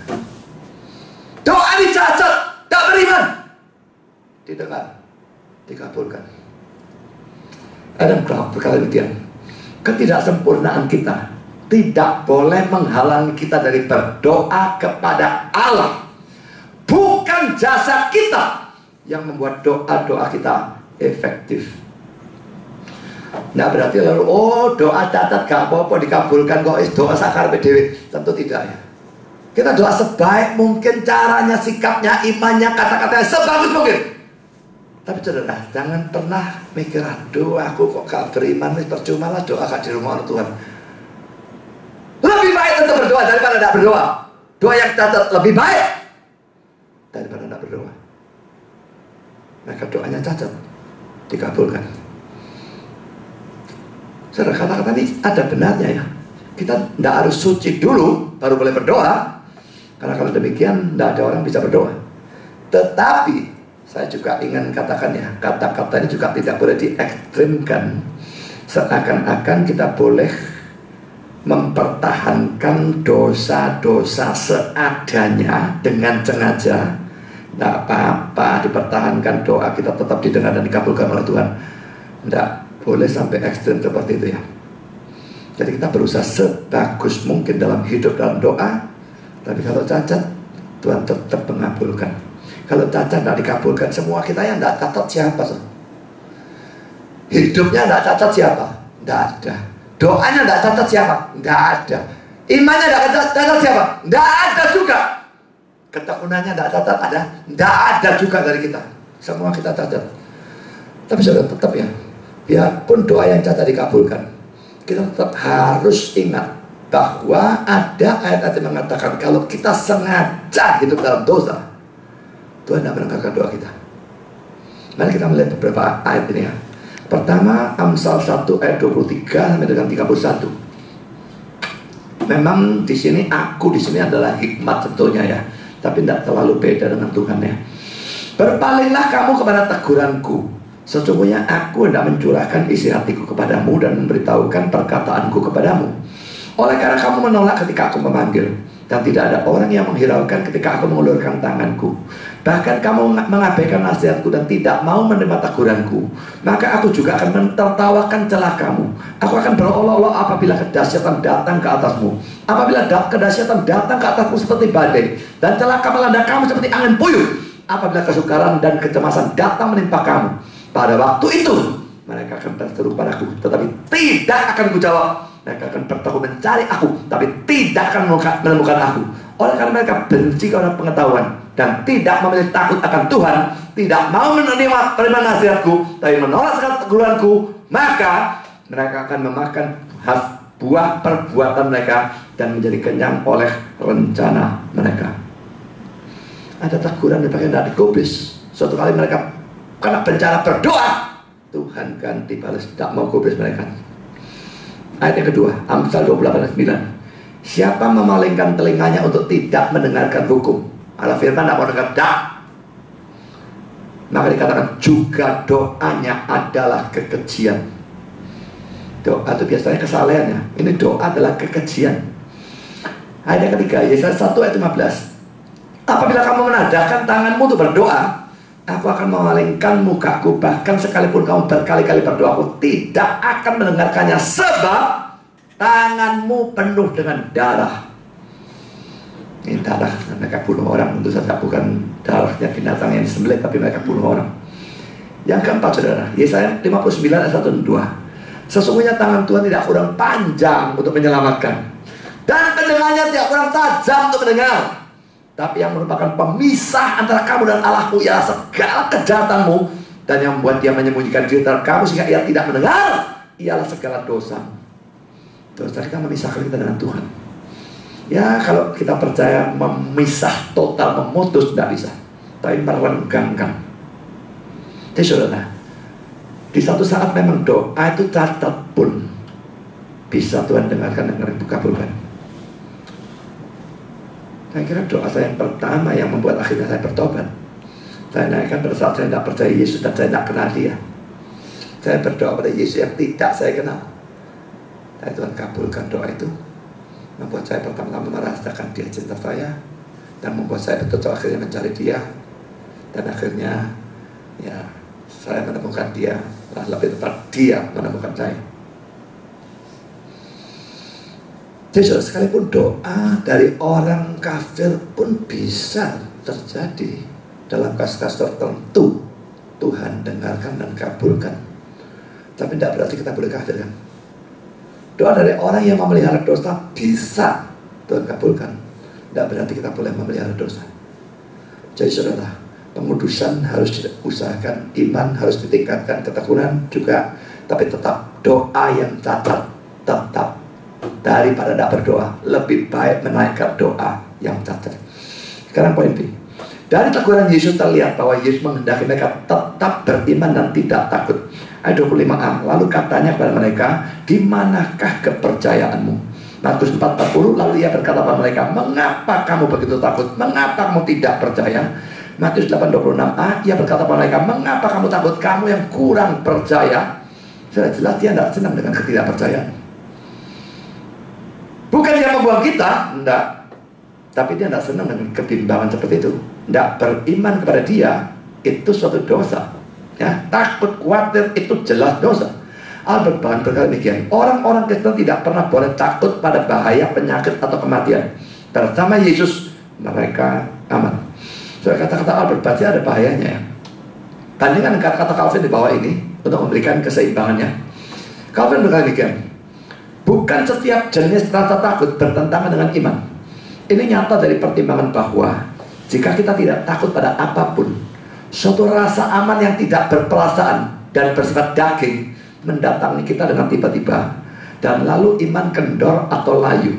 Doa dicacat, tak beriman, didengar, dikabulkan. Adam Clarke berkata demikian, ketidaksempurnaan kita tidak boleh menghalangi kita dari berdoa kepada Allah. Bukan jasa kita yang membuat doa-doa kita efektif. Nah berarti lalu, oh doa catat gak apa-apa dikabulkan kok, doa sakar PDW. Tentu tidak ya. Kita doa sebaik mungkin caranya, sikapnya, imannya, kata-katanya sebagus mungkin. Tapi saudara, jangan pernah mikir, aduh aku kok gak beriman, percuma lah doa gak di rumah Tuhan. Lebih baik untuk berdoa daripada tidak berdoa. Doa yang catat lebih baik daripada tidak berdoa. Maka doanya cacat, dikabulkan. Saudara, kata-kata ini ada benarnya ya. Kita tidak harus suci dulu baru boleh berdoa. Karena kalau demikian tidak ada orang bisa berdoa. Tetapi saya juga ingin katakan ya, kata-kata ini juga tidak boleh diekstrimkan. Seakan-akan kita boleh mempertahankan dosa-dosa seadanya dengan sengaja. Tidak apa-apa, dipertahankan doa kita tetap didengar dan dikabulkan oleh Tuhan. Tidak boleh sampai ekstrim seperti itu ya. Jadi kita berusaha sebagus mungkin dalam hidup, dalam doa. Tapi kalau cacat, Tuhan tetap mengabulkan. Kalau cacat tidak dikabulkan, semua kita yang tidak cacat siapa? Hidupnya tidak cacat siapa? Tidak ada. Doanya tidak cacat siapa? Tidak ada. Imannya tidak cacat siapa? Tidak ada juga. Ketekunannya tidak cacat ada? Tidak ada juga dari kita. Semua kita cacat. Tapi saudara tetap ya, biarpun doa yang cacat dikabulkan, kita tetap harus ingat bahwa ada ayat-ayat yang mengatakan kalau kita sengaja hidup dalam dosa, Tuhan tidak mendengarkan doa kita. Mari kita melihat beberapa ayat ini ya. Pertama, Amsal 1 ayat 23 sampai dengan 31. Memang di sini aku di sini adalah hikmat tentunya ya, tapi tidak terlalu beda dengan Tuhan ya. Berpalinglah kamu kepada teguranku. Sesungguhnya aku hendak mencurahkan isi hatiku kepadamu dan memberitahukan perkataanku kepadamu. Oleh karena kamu menolak ketika aku memanggil, dan tidak ada orang yang menghiraukan ketika aku mengulurkan tanganku. Bahkan kamu mengabaikan nasihatku dan tidak mau menerima teguranku, maka aku juga akan mentertawakan celah kamu. Aku akan berolok-olok apabila kedahsyatan datang ke atasmu. Apabila kedahsyatan datang ke atasmu seperti badai, dan celaka melanda kamu seperti angin puyuh. Apabila kesukaran dan kecemasan datang menimpa kamu, pada waktu itu mereka akan berseru padaku, tetapi tidak akan kujawab. Mereka akan bertahu mencari aku, tapi tidak akan menemukan aku. Oleh karena mereka benci kepada pengetahuan dan tidak memiliki takut akan Tuhan, tidak mau menerima nasihatku, tapi menolak segala teguranku, maka mereka akan memakan buah perbuatan mereka dan menjadi kenyang oleh rencana mereka. Ada teguran yang tidak digubris. Suatu kali mereka karena bencana berdoa, Tuhan ganti balas, tidak mau gubris mereka. Ayat yang kedua, Amsal 28 ayat 9. Siapa memalingkan telinganya untuk tidak mendengarkan hukum? Allah firman tidak mau dengar, dak. Maka dikatakan juga doanya adalah kekejian. Doa itu biasanya kesalahannya. Ini doa adalah kekejian. Ayat yang ketiga, Yesaya 1 ayat 15. Apabila kamu menadahkan tanganmu untuk berdoa, aku akan memalingkan mukaku. Bahkan sekalipun kamu berkali-kali berdoa, aku tidak akan mendengarkannya. Sebab tanganmu penuh dengan darah. Ini darah, mereka bunuh orang. Tentu saja bukan darahnya binatang yang disembelih, tapi mereka bunuh orang. Yang keempat, saudara, Yesaya 59 ayat 1 dan 2. Sesungguhnya tangan Tuhan tidak kurang panjang untuk menyelamatkan, dan pendengarannya tidak kurang tajam untuk mendengar. Tapi yang merupakan pemisah antara kamu dan Allahmu ialah segala kejahatanmu, dan yang membuat dia menyembunyikan diri dari kamu sehingga ia tidak mendengar ialah segala dosa. Dosa kita memisahkan kita dengan Tuhan. Ya, kalau kita percaya memisah total, memutus, tidak bisa, tapi merenggangkan. Jadi saudara, di satu saat memang doa itu catat pun bisa Tuhan dengarkan dan kabulkan. Saya kira doa saya yang pertama yang membuat akhirnya saya bertobat. Saya naikkan pada saat saya tidak percaya Yesus dan saya tidak kenal dia. Saya berdoa pada Yesus yang tidak saya kenal. Dan Tuhan kabulkan doa itu, membuat saya pertama-tama merasakan dia cinta saya, dan membuat saya betul-betul akhirnya mencari dia. Dan akhirnya ya saya menemukan dia, lebih tepat dia menemukan saya. Jadi sekalipun doa dari orang kafir pun bisa terjadi dalam kasus-kasus tertentu. Tuhan dengarkan dan kabulkan. Tapi tidak berarti kita boleh kafir, kan? Doa dari orang yang memelihara dosa bisa Tuhan kabulkan. Tidak berarti kita boleh memelihara dosa. Jadi saudara, pengudusan harus diusahakan, iman harus ditingkatkan, ketekunan juga. Tapi tetap doa yang catat, tetap. Daripada tidak berdoa, lebih baik menaikkan doa yang cacat. Sekarang poin B. Dari teguran Yesus terlihat bahwa Yesus menghendaki mereka tetap beriman dan tidak takut. Ayat 25a. Lalu katanya kepada mereka, di manakah kepercayaanmu? Markus 4:40. Lalu ia berkata kepada mereka, mengapa kamu begitu takut? Mengapa kamu tidak percaya? Matius 8:26a. Ia berkata kepada mereka, mengapa kamu takut? Kamu yang kurang percaya. Sudah jelas dia tidak senang dengan ketidakpercayaan. Bukan dia membuang kita, enggak. Tapi dia tidak senang dengan kebimbangan seperti itu. Tidak beriman kepada dia, itu suatu dosa. Ya, takut, khawatir, itu jelas dosa. Albert Barnes berkata demikian, orang-orang Kristen tidak pernah boleh takut pada bahaya, penyakit, atau kematian. Bersama Yesus, mereka aman. So, kata-kata Albert Barnes ada bahayanya, ya. Bandingkan kata-kata Calvin di bawah ini untuk memberikan keseimbangannya. Calvin berkata demikian, bukan setiap jenis rasa takut bertentangan dengan iman. Ini nyata dari pertimbangan bahwa jika kita tidak takut pada apapun, suatu rasa aman yang tidak berperasaan dan bersifat daging mendatangi kita dengan tiba-tiba, dan lalu iman kendor atau layu.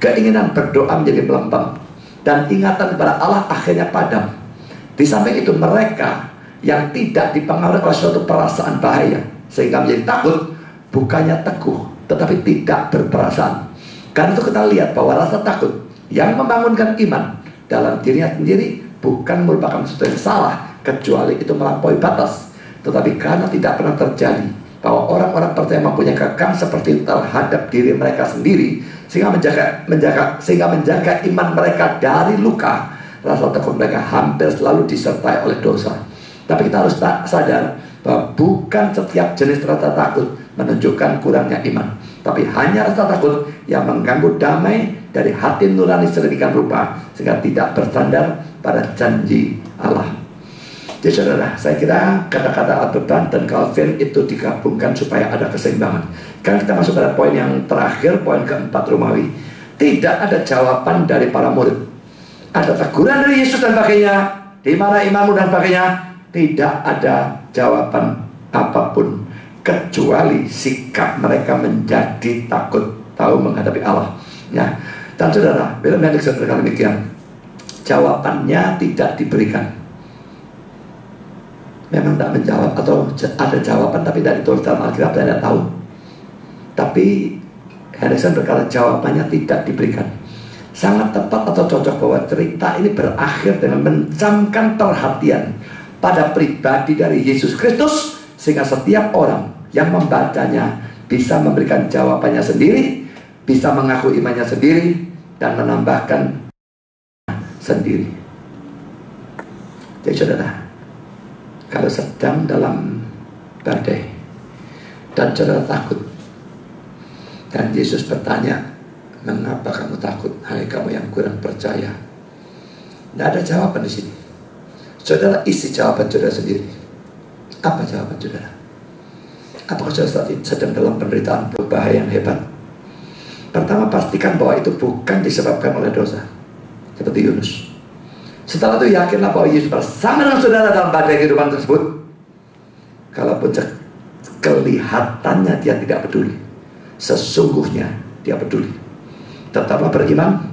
Keinginan berdoa menjadi melempem, dan ingatan kepada Allah akhirnya padam. Di samping itu mereka yang tidak dipengaruhi oleh suatu perasaan bahaya sehingga menjadi takut, bukannya teguh tetapi tidak berperasaan. Karena itu kita lihat bahwa rasa takut yang membangunkan iman dalam dirinya sendiri bukan merupakan sesuatu yang salah, kecuali itu melampaui batas. Tetapi karena tidak pernah terjadi bahwa orang-orang percaya mempunyai kekang seperti itu terhadap diri mereka sendiri, sehingga menjaga iman mereka dari luka, rasa takut mereka hampir selalu disertai oleh dosa. Tapi kita harus sadar bahwa bukan setiap jenis rasa takut menunjukkan kurangnya iman, tapi hanya rasa takut yang mengganggu damai dari hati nurani sedemikian rupa sehingga tidak bersandar pada janji Allah. Jadi saudara, saya kira kata-kata Albert Barnes dan Calvin itu digabungkan supaya ada keseimbangan. Sekarang kita masuk pada poin yang terakhir, poin keempat, Romawi. Tidak ada jawaban dari para murid. Ada teguran dari Yesus dan sebagainya, di mana imanmu dan sebagainya. Tidak ada jawaban apapun kecuali sikap mereka menjadi takut tahu menghadapi Allah. Ya, dan saudara, William Hendriksen berkata demikian, jawabannya tidak diberikan. Memang tidak menjawab, atau ada jawaban tapi tidak ditulis dalam Alkitab, saya tidak tahu. Tapi Henderson berkata jawabannya tidak diberikan. Sangat tepat atau cocok bahwa cerita ini berakhir dengan mencamkan perhatian pada pribadi dari Yesus Kristus, sehingga setiap orang yang membacanya bisa memberikan jawabannya sendiri, bisa mengaku imannya sendiri, dan menambahkan sendiri. Jadi saudara, kalau sedang dalam badai dan saudara takut, dan Yesus bertanya, mengapa kamu takut, hai kamu yang kurang percaya? Tidak ada jawaban di sini. Saudara isi jawaban saudara sendiri. Apa jawaban saudara? Apakah saudara sedang dalam penderitaan berbahaya yang hebat? Pertama, pastikan bahwa itu bukan disebabkan oleh dosa, seperti Yunus. Setelah itu yakinlah bahwa Yesus bersama dengan saudara dalam badai kehidupan tersebut. Kalaupun kelihatannya dia tidak peduli, sesungguhnya dia peduli. Tetaplah beriman,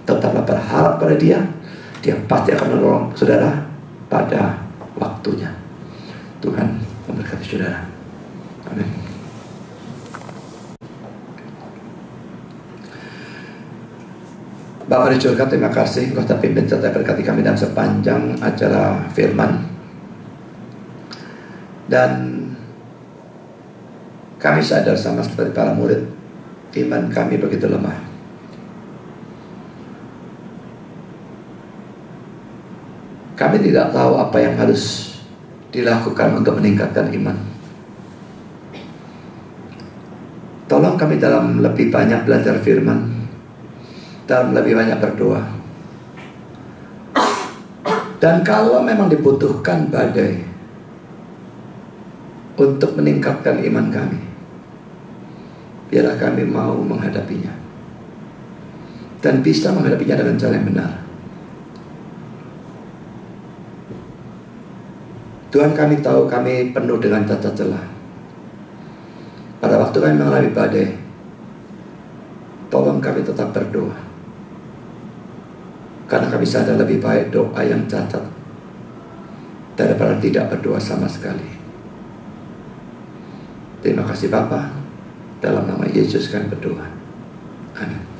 tetaplah berharap pada dia. Dia pasti akan menolong saudara pada waktunya. Tuhan memberkati saudara. Amin. Bapak di surga, terima kasih Engkau telah pimpin serta berkati kami dalam sepanjang acara firman. Dan kami sadar sama seperti para murid, iman kami begitu lemah. Kami tidak tahu apa yang harus dilakukan untuk meningkatkan iman. Tolong kami dalam lebih banyak belajar firman, dalam lebih banyak berdoa. Dan kalau memang dibutuhkan badai untuk meningkatkan iman kami, biarlah kami mau menghadapinya dan bisa menghadapinya dengan cara yang benar. Tuhan, kami tahu kami penuh dengan cacat celah. Pada waktu kami mengalami badai, tolong kami tetap berdoa, karena kami sadar lebih baik doa yang cacat daripada tidak berdoa sama sekali. Terima kasih Bapa, dalam nama Yesus kami berdoa. Amin.